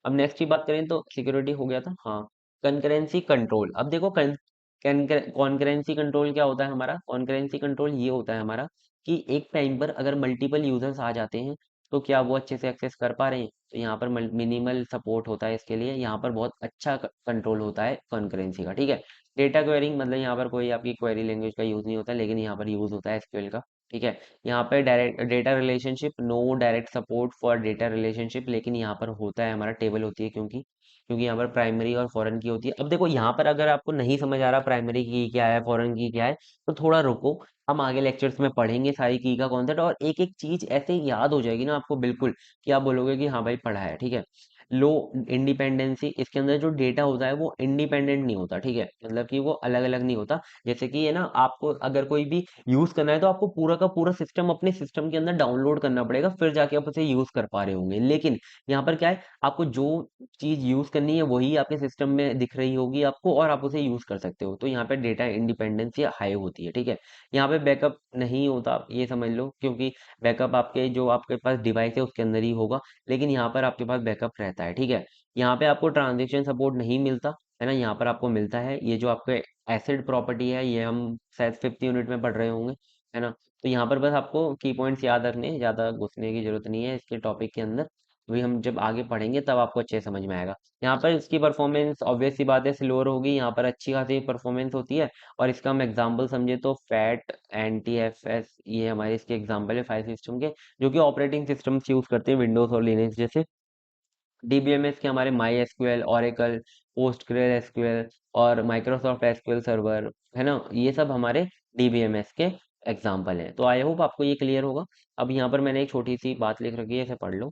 अब नेक्स्ट की बात करें तो सिक्योरिटी हो गया था, हाँ। कंकरेंसी कंट्रोल, अब देखो कॉन्करेंसी कंट्रोल क्या होता है हमारा? कॉन्करेंसी कंट्रोल ये होता है हमारा कि एक टाइम पर अगर मल्टीपल यूजर्स आ जाते हैं, तो क्या वो अच्छे से एक्सेस कर पा रहे हैं? तो यहाँ पर मिनिमल सपोर्ट होता है इसके लिए, यहाँ पर बहुत अच्छा कंट्रोल होता है कॉन्करेंसी का, ठीक है। डेटा क्वेरिंग, मतलब यहाँ पर कोई आपकी क्वेरी लैंग्वेज का यूज नहीं होता, लेकिन यहाँ पर यूज होता है एसक्यूएल का, ठीक है। यहाँ पे direct data relationship, no direct support for data relationship, लेकिन यहाँ पर होता है हमारा टेबल होती है, क्योंकि यहाँ पर प्राइमरी और फॉरेन की होती है। अब देखो यहाँ पर अगर आपको नहीं समझ आ रहा प्राइमरी की क्या है, फॉरेन की क्या है, तो थोड़ा रुको, हम आगे लेक्चर्स में पढ़ेंगे सारी की का कॉन्सेप्ट, और एक एक चीज ऐसे याद हो जाएगी ना आपको बिल्कुल, कि आप बोलोगे कि हाँ भाई पढ़ा है, ठीक है। लो इंडिपेंडेंसी, इसके अंदर जो डेटा होता है वो इंडिपेंडेंट नहीं होता, ठीक है, मतलब कि वो अलग अलग नहीं होता। जैसे कि है ना, आपको अगर कोई भी यूज करना है तो आपको पूरा का पूरा सिस्टम अपने सिस्टम के अंदर डाउनलोड करना पड़ेगा, फिर जाके आप उसे यूज कर पा रहे होंगे। लेकिन यहाँ पर क्या है, आपको जो चीज यूज करनी है वही आपके सिस्टम में दिख रही होगी आपको, और आप उसे यूज कर सकते हो। तो यहाँ पे डेटा इंडिपेंडेंसी हाई होती है, ठीक है। यहाँ पे बैकअप नहीं होता, ये समझ लो, क्योंकि बैकअप आपके जो आपके पास डिवाइस है उसके अंदर ही होगा। लेकिन यहाँ पर आपके पास बैकअप रहता है, ठीक है। यहाँ पे आपको ट्रांजेक्शन सपोर्ट नहीं मिलता, है ना, यहाँ पर आपको मिलता है ये जो आपके एसिड प्रॉपर्टी है, ये हम शायद 5th यूनिट में पढ़ रहे होंगे, है ना। तो यहाँ पर बस आपको की पॉइंट्स याद रखने, ज़्यादा घुसने की जरूरत नहीं है इसके टॉपिक के अंदर। अभी हम जब आगे पढ़ेंगे तब आपको अच्छे से समझ में आएगा। यहाँ पर इसकी परफॉर्मेंस ऑब्वियस सी बात है स्लोअर होगी, यहाँ पर अच्छी खासी परफॉर्मेंस होती है। और इसका हम एग्जांपल समझे तो फैट, NTFS, ये हमारे इसके एग्जांपल है फाइल सिस्टम के, जो कि ऑपरेटिंग सिस्टम्स यूज करते हैं विंडोज और लिनक्स जैसे। DBMS के हमारे माई एसक्यूएल, ओरेकल, पोस्टग्रेल एसक्यूएल और माइक्रोसॉफ्ट एसक्यूएल सर्वर, है ना, ये सब हमारे DBMS के एग्जाम्पल हैं। तो आई होप आपको ये क्लियर होगा। अब यहाँ पर मैंने एक छोटी सी बात लिख रखी है, इसे पढ़ लो।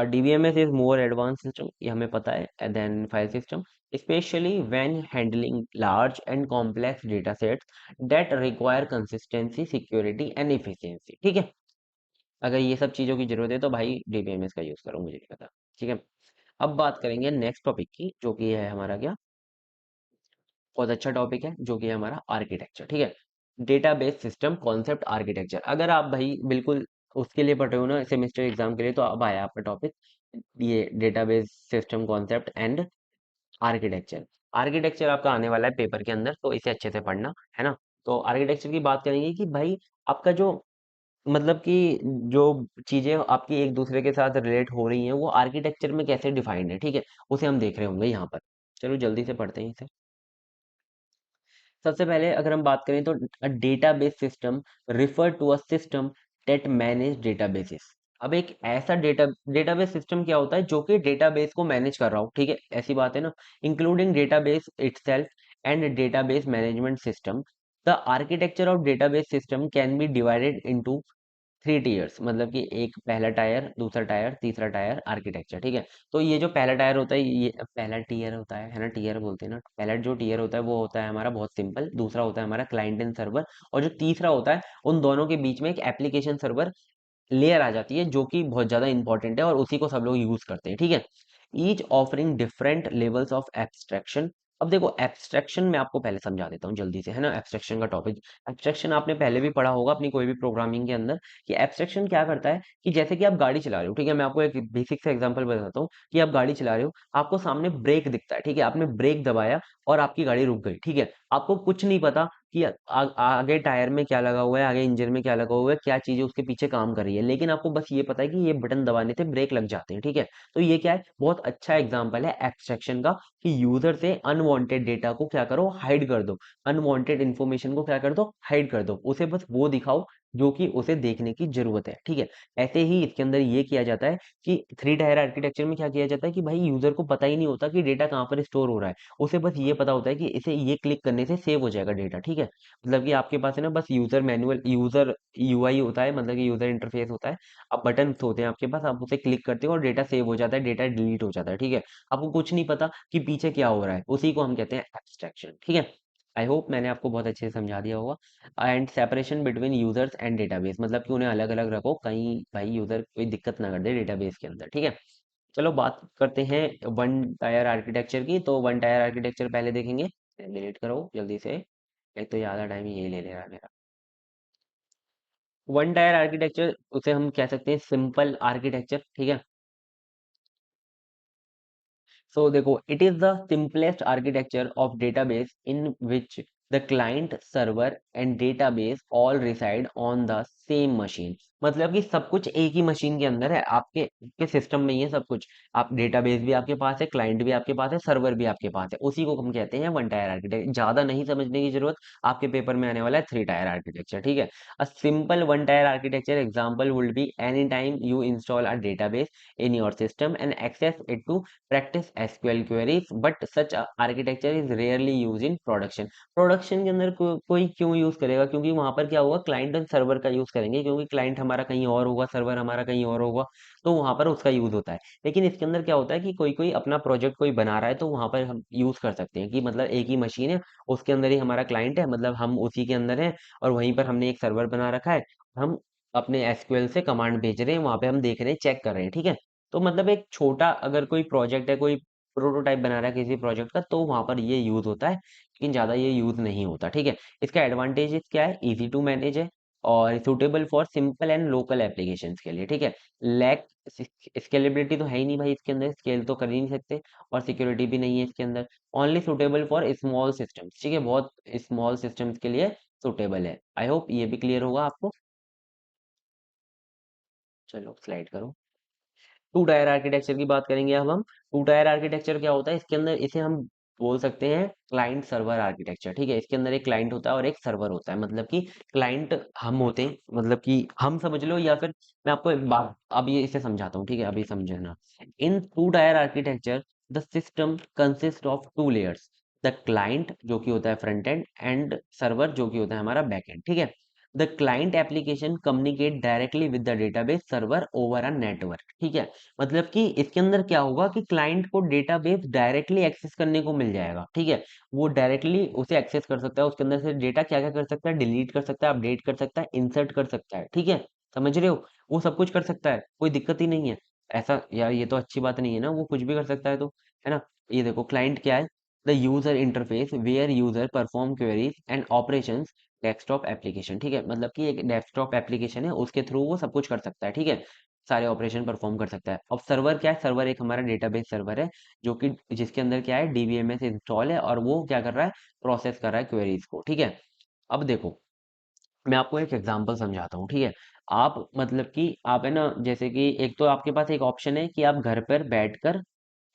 DBMS is more advance system, ये हमें पता है, then file system, specially when handling large and complex data sets that require consistency, security and efficiency, ठीक है। अगर ये सब चीज़ों की जरूरत है तो भाई DBMS का यूज़ करो, मुझे नहीं पता, ठीक है। अब बात करेंगे नेक्स्ट टॉपिक की, जो कि है हमारा क्या, बहुत अच्छा टॉपिक है, जो कि है हमारा आर्किटेक्चर, ठीक है। Database system concept architecture. अगर आप भाई बिल्कुल उसके लिए पढ़ रहे हो ना सेमेस्टर एग्जाम के लिए, तो अब आया आपका टॉपिक, ये database system concept and architecture. Architecture आपका आने वाला है पेपर के अंदर, तो इसे अच्छे से पढ़ना, है ना। तो आर्किटेक्चर की बात करेंगे कि भाई आपका जो, मतलब कि जो चीजें आपकी एक दूसरे के साथ रिलेट हो रही हैं वो आर्किटेक्चर में कैसे डिफाइंड है, ठीक है, उसे हम देख रहे होंगे यहाँ पर। चलो जल्दी से पढ़ते हैं इसे। सबसे पहले अगर हम बात करें तो database system refer to a system that manage databases. अब एक ऐसा डेटाबेस सिस्टम क्या होता है जो कि डेटाबेस को मैनेज कर रहा हो, ठीक है, ऐसी बात है ना, including database itself and database management system. The architecture of database system can be divided into 3 tears, मतलब कि एक पहला टायर, दूसरा टायर, तीसरा टायर आर्किटेक्चर, ठीक है। तो ये जो पहला टायर होता है, ये पहला टीयर होता है ना, टीयर बोलते हैं ना, पहला जो टीयर होता है वो होता है हमारा बहुत सिंपल, दूसरा होता है हमारा क्लाइंट एंड सर्वर, और जो तीसरा होता है उन दोनों के बीच में एक एप्लीकेशन सर्वर लेयर आ जाती है, जो कि बहुत ज्यादा इंपॉर्टेंट है और उसी को सब लोग यूज करते हैं, ठीक है। Each offering different levels of abstraction. अब देखो एब्स्ट्रैक्शन मैं आपको पहले समझा देता हूँ जल्दी से, है ना, एब्स्ट्रैक्शन का टॉपिक। एब्स्ट्रैक्शन आपने पहले भी पढ़ा होगा अपनी कोई भी प्रोग्रामिंग के अंदर, कि एब्स्ट्रैक्शन क्या करता है, कि जैसे कि आप गाड़ी चला रहे हो, ठीक है, मैं आपको एक बेसिक से एग्जांपल बताता हूँ, कि आप गाड़ी चला रहे हो, आपको सामने ब्रेक दिखता है, ठीक है, आपने ब्रेक दबाया और आपकी गाड़ी रुक गई, ठीक है। आपको कुछ नहीं पता कि आगे टायर में क्या लगा हुआ है, आगे इंजन में क्या लगा हुआ है, क्या चीजें उसके पीछे काम कर रही है, लेकिन आपको बस ये पता है कि ये बटन दबाने से ब्रेक लग जाते हैं, ठीक है। तो ये क्या है, बहुत अच्छा एग्जांपल है एब्स्ट्रैक्शन का, कि यूजर से अनवांटेड डेटा को क्या करो, हाइड कर दो, अनवांटेड इंफॉर्मेशन को क्या कर दो, हाइड कर दो, उसे बस वो दिखाओ जो कि उसे देखने की जरूरत है, ठीक है। ऐसे ही इसके अंदर ये किया जाता है कि 3 टायर आर्किटेक्चर में क्या किया जाता है, कि भाई यूजर को पता ही नहीं होता कि डेटा कहाँ पर स्टोर हो रहा है, उसे बस ये पता होता है कि इसे ये क्लिक करने से सेव हो जाएगा डेटा, ठीक है। मतलब कि आपके पास है ना बस यूजर मैनुअल, यूजर UI होता है, मतलब कि यूजर इंटरफेस होता है, अब बटन होते हैं आपके पास, आप उसे क्लिक करते हो और डेटा सेव हो जाता है, डेटा डिलीट हो जाता है, ठीक है। आपको कुछ नहीं पता कि पीछे क्या हो रहा है, उसी को हम कहते हैं एब्स्ट्रैक्शन, ठीक है। आई होप मैंने आपको बहुत अच्छे से समझा दिया होगा। And separation between users and database, मतलब कि उन्हें अलग अलग रखो, कहीं भाई यूजर कोई दिक्कत ना कर दे डेटाबेस के अंदर, ठीक है। चलो बात करते हैं वन टायर आर्किटेक्चर की। तो वन टायर आर्किटेक्चर पहले देखेंगे, डिलीट करो जल्दी से, एक तो ज़्यादा टाइम यही ले ले रहा है मेरा। वन टायर आर्किटेक्चर उसे हम कह सकते हैं सिंपल आर्किटेक्चर, ठीक है। So देखो, it is the simplest architecture of database in which the client, server and database all reside on the same machine। मतलब कि सब कुछ एक ही मशीन के अंदर है, आपके सिस्टम में ही है सब कुछ। आप डेटाबेस भी आपके पास है, क्लाइंट भी आपके पास है, सर्वर भी आपके पास है, उसी को हम कहते हैं वन टायर आर्किटेक्चर। ज्यादा नहीं समझने की जरूरत, आपके पेपर में आने वाला है 3 टायर आर्किटेक्चर, ठीक है। A simple one tier architecture example would be any time you install a database in your system and access it to practice SQL queries, but such architecture is rarely used in production। Production के अंदर कोई क्यों यूज करेगा, क्योंकि वहां पर क्या होगा, क्लाइंट एंड सर्वर का यूज करेंगे, क्योंकि क्लाइंट हमारा कहीं और होगा, सर्वर हमारा कहीं और होगा, तो वहां पर उसका यूज होता है। लेकिन इसके अंदर क्या होता है कि कोई कोई अपना प्रोजेक्ट कोई बना रहा है, तो वहां पर हम यूज कर सकते हैं कि मतलब एक ही मशीन है, उसके अंदर ही हमारा क्लाइंट है, मतलब हम उसी के अंदर है, और वहीं पर हमने एक सर्वर बना रखा है। हम अपने एसक्यूएल से कमांड भेज रहे हैं, वहां पे हम देख रहे हैं, चेक कर रहे हैं, ठीक है। तो मतलब एक छोटा अगर कोई प्रोजेक्ट है, कोई प्रोटोटाइप बना रहा है किसी प्रोजेक्ट का, तो वहां पर ये यूज होता है, लेकिन ज्यादा ये यूज नहीं होता, ठीक है। इसका एडवांटेज क्या है, इजी टू मैनेज है, और suitable for simple and local applications के लिए, ठीक है। लैक स्केलेबिलिटी तो है ही नहीं भाई, इसके अंदर स्केल तो कर ही नहीं सकते, और सिक्योरिटी भी नहीं है इसके अंदर। Only suitable for small systems, ठीक है, बहुत स्मॉल सिस्टम्स के लिए सुटेबल है। आई होप ये भी क्लियर होगा आपको। चलो स्लाइड करो। टू टायर आर्किटेक्चर की बात करेंगे अब हम। टू टायर आर्किटेक्चर क्या होता है इसके अंदर, इसे हम बोल सकते हैं क्लाइंट सर्वर आर्किटेक्चर, ठीक है। इसके अंदर एक क्लाइंट होता है और एक सर्वर होता है, मतलब कि क्लाइंट हम होते हैं, मतलब कि हम समझ लो, या फिर मैं आपको एक बात अब ये इसे समझाता हूँ, ठीक है, अभी समझना। In two tier architecture the system consist of two layers, the client जो कि होता है फ्रंट एंड, एंड सर्वर जो कि होता है हमारा बैक एंड, ठीक है। The client application communicate directly with the database server over a network, ठीक है। मतलब कि इसके अंदर क्या होगा कि क्लाइंट को डेटाबेस डायरेक्टली एक्सेस करने को मिल जाएगा, ठीक है। वो डायरेक्टली उसे एक्सेस कर सकता है, उसके अंदर से डेटा क्या क्या कर सकता है, डिलीट कर सकता है, अपडेट कर सकता है, इंसर्ट कर सकता है, ठीक है। समझ रहे हो, वो सब कुछ कर सकता है, कोई दिक्कत ही नहीं है। ऐसा यार, ये तो अच्छी बात नहीं है ना, वो कुछ भी कर सकता है तो, है ना। ये देखो क्लाइंट क्या है, the user interface where user perform queries and operations desktop application, ठीक है। मतलब कि एक डेस्कटॉप एप्लीकेशन है, उसके थ्रू वो सब कुछ कर सकता है, ठीक है, सारे ऑपरेशन परफॉर्म कर सकता है। अब सर्वर क्या है, सर्वर एक हमारा डेटाबेस सर्वर है, जो कि जिसके अंदर क्या है, डीबीएमएस इंस्टॉल है, और वो क्या कर रहा है, प्रोसेस कर रहा है क्वेरीज को, ठीक है। अब देखो, मैं आपको एक एग्जांपल समझाता हूँ, ठीक है। आप मतलब कि आप है ना, जैसे कि एक तो आपके पास एक ऑप्शन है कि आप घर पर बैठकर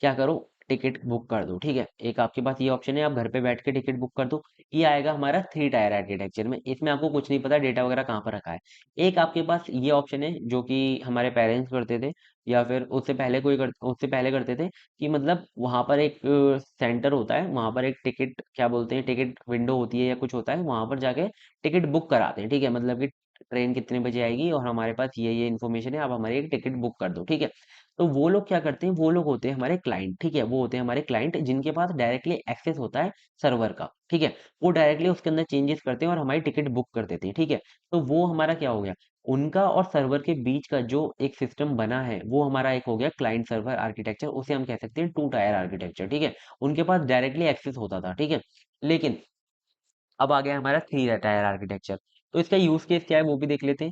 क्या करो, टिकट बुक कर दो, ठीक है। एक आपके पास ये ऑप्शन है, आप घर पे बैठ के टिकट बुक कर दो। ये आएगा हमारा थ्री टायर आर्किटेक्चर में, इसमें आपको कुछ नहीं पता डेटा वगैरह कहाँ पर रखा है। एक आपके पास ये ऑप्शन है जो कि हमारे पेरेंट्स करते थे, या फिर उससे पहले करते थे, कि मतलब वहां पर एक सेंटर होता है, वहां पर एक टिकट क्या बोलते हैं, टिकट विंडो होती है या कुछ होता है, वहां पर जाके टिकट बुक कराते हैं, ठीक है। मतलब कि ट्रेन कितने बजे आएगी, और हमारे पास ये इन्फॉर्मेशन है, आप हमारी एक टिकट बुक कर दो, ठीक है। तो वो लोग क्या करते हैं, वो लोग होते हैं हमारे क्लाइंट, ठीक है। वो होते हैं हमारे क्लाइंट जिनके पास डायरेक्टली एक्सेस होता है सर्वर का, ठीक है। वो डायरेक्टली उसके अंदर चेंजेस करते हैं और हमारी टिकट बुक कर देते हैं, ठीक है। तो वो हमारा क्या हो गया, उनका और सर्वर के बीच का जो एक सिस्टम बना है, वो हमारा एक हो गया क्लाइंट सर्वर आर्किटेक्चर, उसे हम कह सकते हैं टू टायर आर्किटेक्चर, ठीक है। उनके पास डायरेक्टली एक्सेस होता था, ठीक है। लेकिन अब आ गया हमारा थ्री टायर आर्किटेक्चर। तो इसका यूज केस क्या है वो भी देख लेते हैं।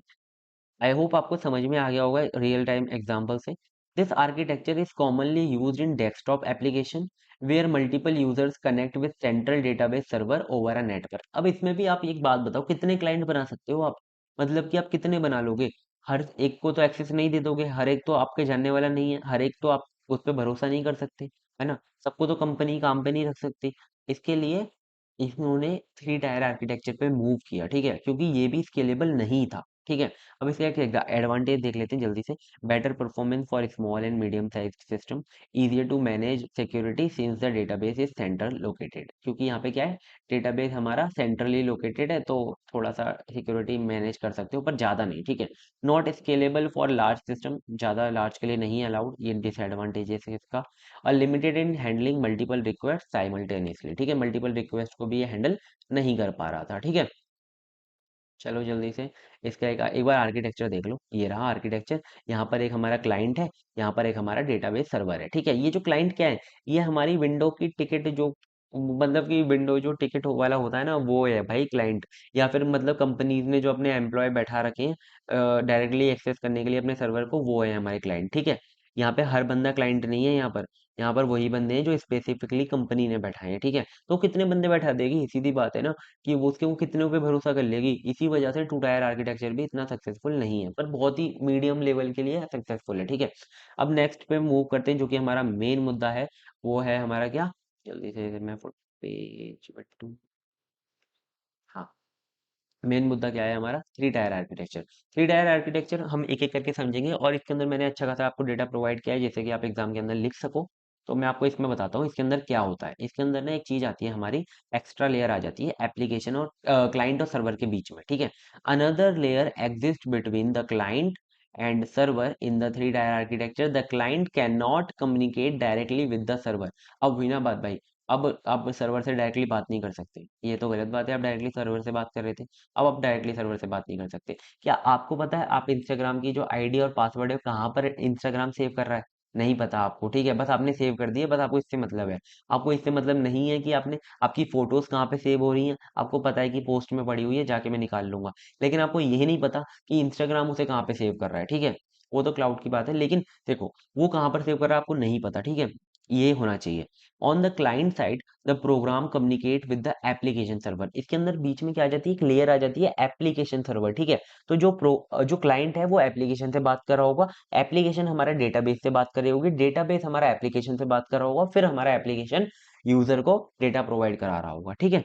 आई होप आपको समझ में आ गया होगा रियल टाइम एग्जांपल से। This architecture is commonly used in desktop application where multiple users connect with central database server over a network. अब इसमें भी आप एक बात बताओ, कितने क्लाइंट बना सकते हो आप, मतलब कि आप कितने बना लोगे। हर एक को तो एक्सेस नहीं दे दोगे, हर एक तो आपके जानने वाला नहीं है, हर एक तो आप उस पर भरोसा नहीं कर सकते, है ना। सबको तो कंपनी काम पे नहीं रख सकती। इसके लिए इन्होंने थ्री टायर आर्किटेक्चर पे मूव किया, ठीक है, क्योंकि ये भी स्केलेबल नहीं था, ठीक है। अब इसका एक एडवांटेज देख लेते हैं जल्दी से। Better performance for small and medium size system, easier to manage security since the database is central located, क्योंकि यहाँ पे क्या है, डेटाबेस हमारा सेंट्रली लोकेटेड है, तो थोड़ा सा सिक्योरिटी मैनेज कर सकते हो, पर ज़्यादा नहीं, ठीक है। Not scalable for large system, ज़्यादा लार्ज के लिए नहीं अलाउड, ये डिसएडवांटेजेस है इसका। और limited in handling multiple request simultaneously, ठीक है, मल्टीपल रिक्वेस्ट को भी ये हैंडल नहीं कर पा रहा था, ठीक है। चलो जल्दी से इसका एक बार आर्किटेक्चर देख लो, ये रहा आर्किटेक्चर। यहाँ पर एक हमारा क्लाइंट है, यहाँ पर एक हमारा डेटाबेस सर्वर है, ठीक है। ये जो क्लाइंट क्या है, ये हमारी विंडो की टिकट जो, मतलब कि विंडो जो टिकट वाला होता है ना, वो है भाई क्लाइंट। या फिर मतलब कंपनीज ने जो अपने एम्प्लॉय बैठा रखे हैं डायरेक्टली एक्सेस करने के लिए अपने सर्वर को, वो है हमारे क्लाइंट, ठीक है। यहाँ पे हर बंदा क्लाइंट नहीं है, यहाँ पर वही बंदे हैं जो स्पेसिफिकली कंपनी ने बैठाए हैं, ठीक है। तो कितने बंदे बैठा देगी, सीधी बात है ना, कि वो उसके वो कितनों पे भरोसा कर लेगी। इसी वजह से टू टायर आर्किटेक्चर भी इतना सक्सेसफुल नहीं है, पर बहुत ही मीडियम लेवल के लिए सक्सेसफुल है, ठीक है। अब नेक्स्ट पे मूव करते हैं, जो कि हमारा मेन मुद्दा है, वो है हमारा क्या, जल्दी से मैं पेज बटू, हाँ, मेन मुद्दा क्या है हमारा, three tier architecture. Three tier architecture हम एक एक करके समझेंगे, और इसके अंदर मैंने अच्छा खासा आपको डेटा प्रोवाइड किया है, जैसे कि आप एग्जाम के अंदर लिख सको। तो मैं आपको इसमें बताता हूँ इसके अंदर क्या होता है। इसके अंदर ना एक चीज आती है हमारी, एक्स्ट्रा लेयर आ जाती है एप्लीकेशन और क्लाइंट और सर्वर के बीच में, ठीक है। Another layer exist between the client and server in the three tier architecture. The client can not communicate directly with the server. अब हुई ना बात भाई, अब आप सर्वर से डायरेक्टली बात नहीं कर सकते, ये तो गलत बात है, आप डायरेक्टली सर्वर से बात कर रहे थे। अब आप डायरेक्टली सर्वर से बात नहीं कर सकते। क्या आपको पता है आप इंस्टाग्राम की जो आईडी और पासवर्ड है कहाँ पर इंस्टाग्राम सेव कर रहा है? नहीं पता आपको, ठीक है, बस आपने सेव कर दिया, बस आपको इससे मतलब है। आपको इससे मतलब नहीं है कि आपने आपकी फोटोज कहाँ पे सेव हो रही हैं, आपको पता है कि पोस्ट में पड़ी हुई है, जाके मैं निकाल लूंगा। लेकिन आपको यही नहीं पता कि इंस्टाग्राम उसे कहाँ पे सेव कर रहा है, ठीक है। वो तो क्लाउड की बात है, लेकिन देखो वो कहाँ पर सेव कर रहा है आपको नहीं पता, ठीक है। ये होना चाहिए। On the client side the program communicate with the application server. इसके अंदर बीच में क्या आ जाती है, एक लेयर आ जाती है एप्लीकेशन सर्वर, ठीक है। तो जो क्लाइंट है वो एप्लीकेशन से बात कर रहा होगा, एप्लीकेशन हमारा डेटाबेस से बात कर रही होगी, डेटाबेस हमारा एप्लीकेशन से बात कर रहा होगा, फिर हमारा एप्लीकेशन यूजर को डेटा प्रोवाइड करा रहा होगा, ठीक है।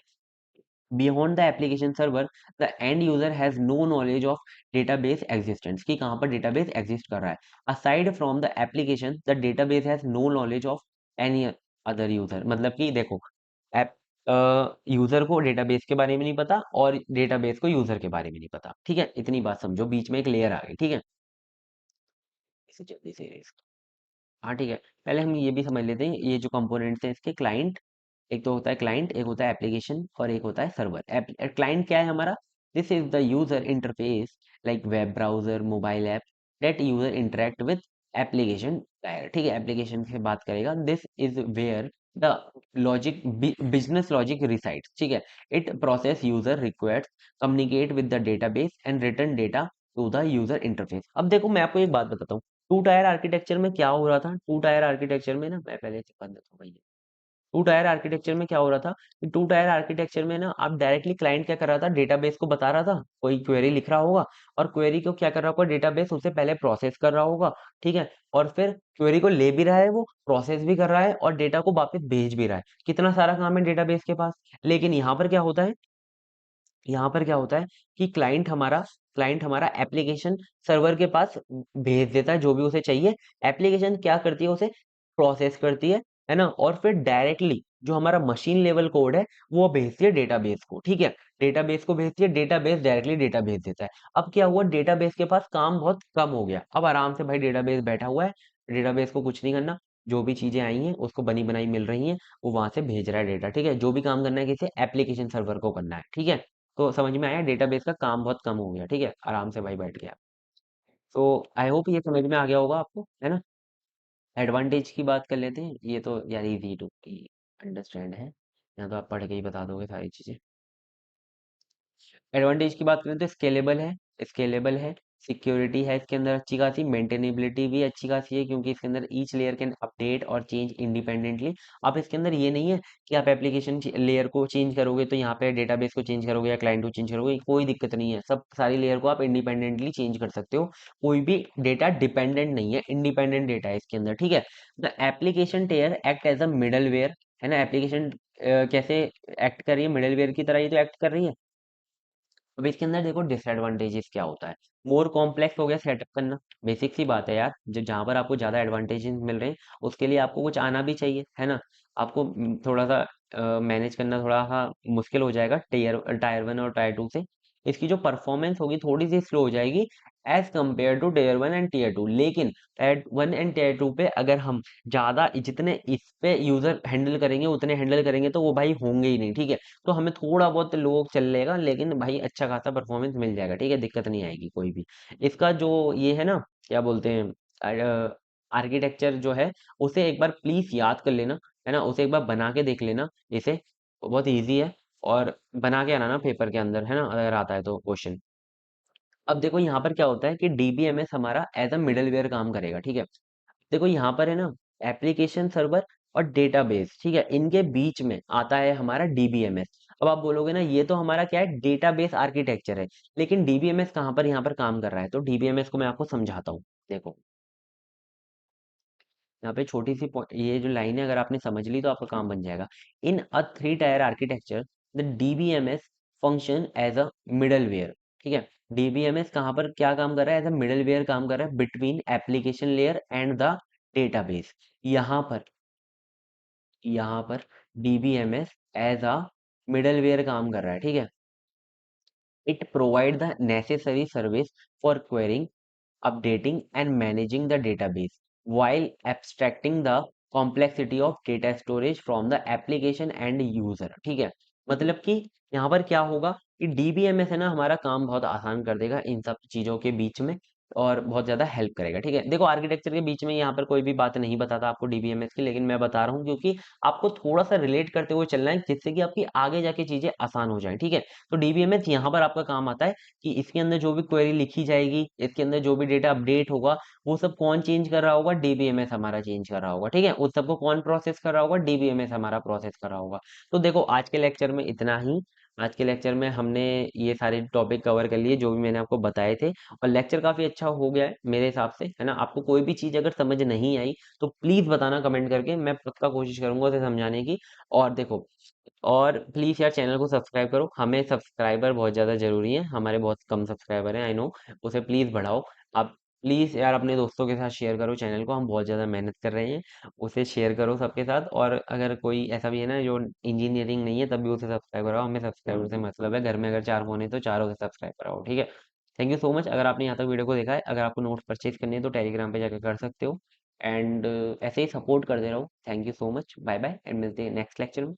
Beyond the application server the end user has no knowledge of database existence, कि कहाँ पर डेटाबेस एग्जिस्ट कर रहा है। Aside from the application the database has no knowledge of any other user. मतलब कि देखो, एप यूजर को डेटाबेस के बारे में नहीं पता और डेटाबेस को यूजर के बारे में नहीं पता, ठीक है। इतनी बात समझो, बीच में एक लेयर आ गई, ठीक है। इसे जल्दी से erase हाँ ठीक है। पहले हम ये भी समझ लेते हैं, ये जो कंपोनेंट्स हैं इसके, क्लाइंट एक तो होता है क्लाइंट, एक होता है एप्लीकेशन और एक होता है सर्वर। क्लाइंट क्या है हमारा? This is the user interface like web browser, mobile app that user interact with application tier, ठीक है। एप्लीकेशन से बात करेगा, this is where the logic, business logic resides, ठीक है। It process user request, communicate with the database and return data to the user interface. अब देखो मैं आपको एक बात बताता हूँ, टू टायर आर्किटेक्चर में क्या हो रहा था। टू टायर आर्किटेक्चर में ना, मैं पहले बंद देता हूँ भैया। टू टायर आर्किटेक्चर में क्या हो रहा था कि टू टायर आर्किटेक्चर में ना आप डायरेक्टली क्लाइंट क्या कर रहा था, डेटाबेस को बता रहा था, कोई क्वेरी लिख रहा होगा और क्वेरी को क्या कर रहा होगा, डेटाबेस उससे पहले प्रोसेस कर रहा होगा, ठीक है। और फिर क्वेरी को ले भी रहा है, वो प्रोसेस भी कर रहा है और डेटा को वापस भेज भी रहा है। कितना सारा काम है डेटाबेस के पास। लेकिन यहाँ पर क्या होता है, यहाँ पर क्या होता है कि क्लाइंट हमारा एप्लीकेशन सर्वर के पास भेज देता है जो भी उसे चाहिए। एप्लीकेशन क्या करती है, उसे प्रोसेस करती है ना, और फिर डायरेक्टली जो हमारा मशीन लेवल कोड है वो भेजती है डेटाबेस को, ठीक है। डेटाबेस को भेजती है, डेटाबेस डायरेक्टली डेटा भेज देता है। अब क्या हुआ, डेटाबेस के पास काम बहुत कम हो गया, अब आराम से भाई डेटाबेस बैठा हुआ है, डेटाबेस को कुछ नहीं करना, जो भी चीजें आई हैं उसको बनी बनाई मिल रही हैं, वो वहां से भेज रहा है डेटा, ठीक है। जो भी काम करना है किसी एप्लीकेशन सर्वर को करना है, ठीक है। तो समझ में आया, डेटाबेस का काम बहुत कम हो गया, ठीक है, आराम से भाई बैठ गया। तो आई होप ये समझ में आ गया होगा आपको, है ना। एडवांटेज की बात कर लेते हैं, ये तो यार इजी टू अंडरस्टैंड है, यहाँ तो आप पढ़ के ही बता दोगे सारी चीजें। एडवांटेज की बात करें तो स्केलेबल है, सिक्योरिटी है इसके अंदर अच्छी खासी, मेंटेनेबिलिटी भी अच्छी खासी है क्योंकि इसके अंदर ईच लेयर कैन अपडेट और चेंज इंडिपेंडेंटली। आप इसके अंदर ये नहीं है कि आप एप्लीकेशन लेयर को चेंज करोगे तो यहाँ पे डेटाबेस को चेंज करोगे या क्लाइंट को चेंज करोगे, कोई दिक्कत नहीं है, सब सारी लेयर को आप इंडिपेंडेंटली चेंज कर सकते हो। कोई भी डेटा डिपेंडेंट नहीं है, इंडिपेंडेंट डेटा है इसके अंदर, ठीक है। The application tier act as a middleware, है ना। एप्लीकेशन कैसे एक्ट कर रही है, मिडल वेयर की तरह ही तो एक्ट कर रही है। अब इसके अंदर देखो डिसएडवांटेजेस क्या होता है, मोर कॉम्प्लेक्स हो गया सेटअप करना। बेसिक सी बात है यार, जो जहाँ पर आपको ज्यादा एडवांटेजेस मिल रहे हैं उसके लिए आपको कुछ आना भी चाहिए, है ना। आपको थोड़ा सा मैनेज करना थोड़ा सा मुश्किल हो जाएगा टीयर टायर वन और टायर टू से। इसकी जो परफॉर्मेंस होगी थोड़ी सी स्लो हो जाएगी as compare to tier one and tier two. लेकिन tier one and tier two पे अगर हम ज्यादा जितने इस पे यूजर हैंडल करेंगे उतने हैंडल करेंगे तो वो भाई होंगे ही नहीं, ठीक है। तो हमें थोड़ा बहुत लोग चल लेगा लेकिन भाई अच्छा खासा परफॉर्मेंस मिल जाएगा, ठीक है, दिक्कत नहीं आएगी कोई भी। इसका जो ये है ना, क्या बोलते हैं, आर्किटेक्चर जो है उसे एक बार प्लीज याद कर लेना, है ना, उसे एक बार बना के देख लेना इसे, बहुत इजी है। और बना के आना ना पेपर के अंदर, है ना, अगर आता है तो क्वेश्चन। अब देखो यहाँ पर क्या होता है कि डीबीएमएस हमारा एज अ मिडलवेयर काम करेगा, ठीक है। देखो यहाँ पर है ना, एप्लीकेशन सर्वर और डेटाबेस, ठीक है, इनके बीच में आता है हमारा डीबीएमएस। अब आप बोलोगे ना ये तो हमारा क्या है, डेटाबेस आर्किटेक्चर है, लेकिन डीबीएमएस कहाँ पर यहाँ पर काम कर रहा है, तो डीबीएमएस को मैं आपको समझाता हूँ। देखो यहाँ पे छोटी सी ये जो लाइन है अगर आपने समझ ली तो आपका काम बन जाएगा। In a three tier architecture the DBMS function as a middleware, ठीक है। डीबीएमएस कहाँ पर क्या काम कर रहा है, एज अ मिडलवेयर काम कर रहा है between application layer and the database. यहाँ पर यहाँ पर DBMS एज अ मिडलवेयर काम कर रहा है, ठीक है। It provide the necessary service for quarrying, updating and managing the database while abstracting the complexity of data storage from the application and user, ठीक है। मतलब कि यहाँ पर क्या होगा कि DBMS है ना, हमारा काम बहुत आसान कर देगा इन सब चीजों के बीच में, और बहुत ज्यादा हेल्प करेगा, ठीक है। देखो आर्किटेक्चर के बीच में यहाँ पर कोई भी बात नहीं बताता आपको DBMS की, लेकिन मैं बता रहा हूँ क्योंकि आपको थोड़ा सा रिलेट करते हुए चलना है, जिससे कि आपकी आगे जाके चीजें आसान हो जाए, ठीक है। तो DBMS यहाँ पर आपका काम आता है कि इसके अंदर जो भी क्वेरी लिखी जाएगी, इसके अंदर जो भी डेटा अपडेट होगा, वो सब कौन चेंज कर रहा होगा? DBMS हमारा चेंज कर रहा होगा, ठीक है। उस सबको कौन प्रोसेस कर रहा होगा? DBMS हमारा प्रोसेस कर रहा होगा। तो देखो आज के लेक्चर में इतना ही। आज के लेक्चर में हमने ये सारे टॉपिक कवर कर लिए जो भी मैंने आपको बताए थे, और लेक्चर काफी अच्छा हो गया है मेरे हिसाब से, है ना। आपको कोई भी चीज अगर समझ नहीं आई तो प्लीज बताना कमेंट करके, मैं पक्का कोशिश करूंगा उसे समझाने की। और देखो, और प्लीज यार चैनल को सब्सक्राइब करो, हमें सब्सक्राइबर बहुत ज्यादा जरूरी है, हमारे बहुत कम सब्सक्राइबर हैं, आई नो। उसे प्लीज बढ़ाओ। आप प्लीज यार अपने दोस्तों के साथ शेयर करो चैनल को, हम बहुत ज्यादा मेहनत कर रहे हैं। उसे शेयर करो सबके साथ, और अगर कोई ऐसा भी है ना जो इंजीनियरिंग नहीं है तब भी उसे सब्सक्राइब कराओ, हमें सब्सक्राइबर से मतलब है। घर में अगर 4 फोन है तो चारों से सब्सक्राइब कराओ, ठीक है। Thank you so much. अगर आपने यहाँ तक वीडियो को देखा है, अगर आपको नोट्स परचेज करनी है तो टेलीग्राम पे जाकर कर सकते हो। एंड ऐसे ही सपोर्ट करते रहो। Thank you so much, bye bye, and मिलते हैं नेक्स्ट लेक्चर में।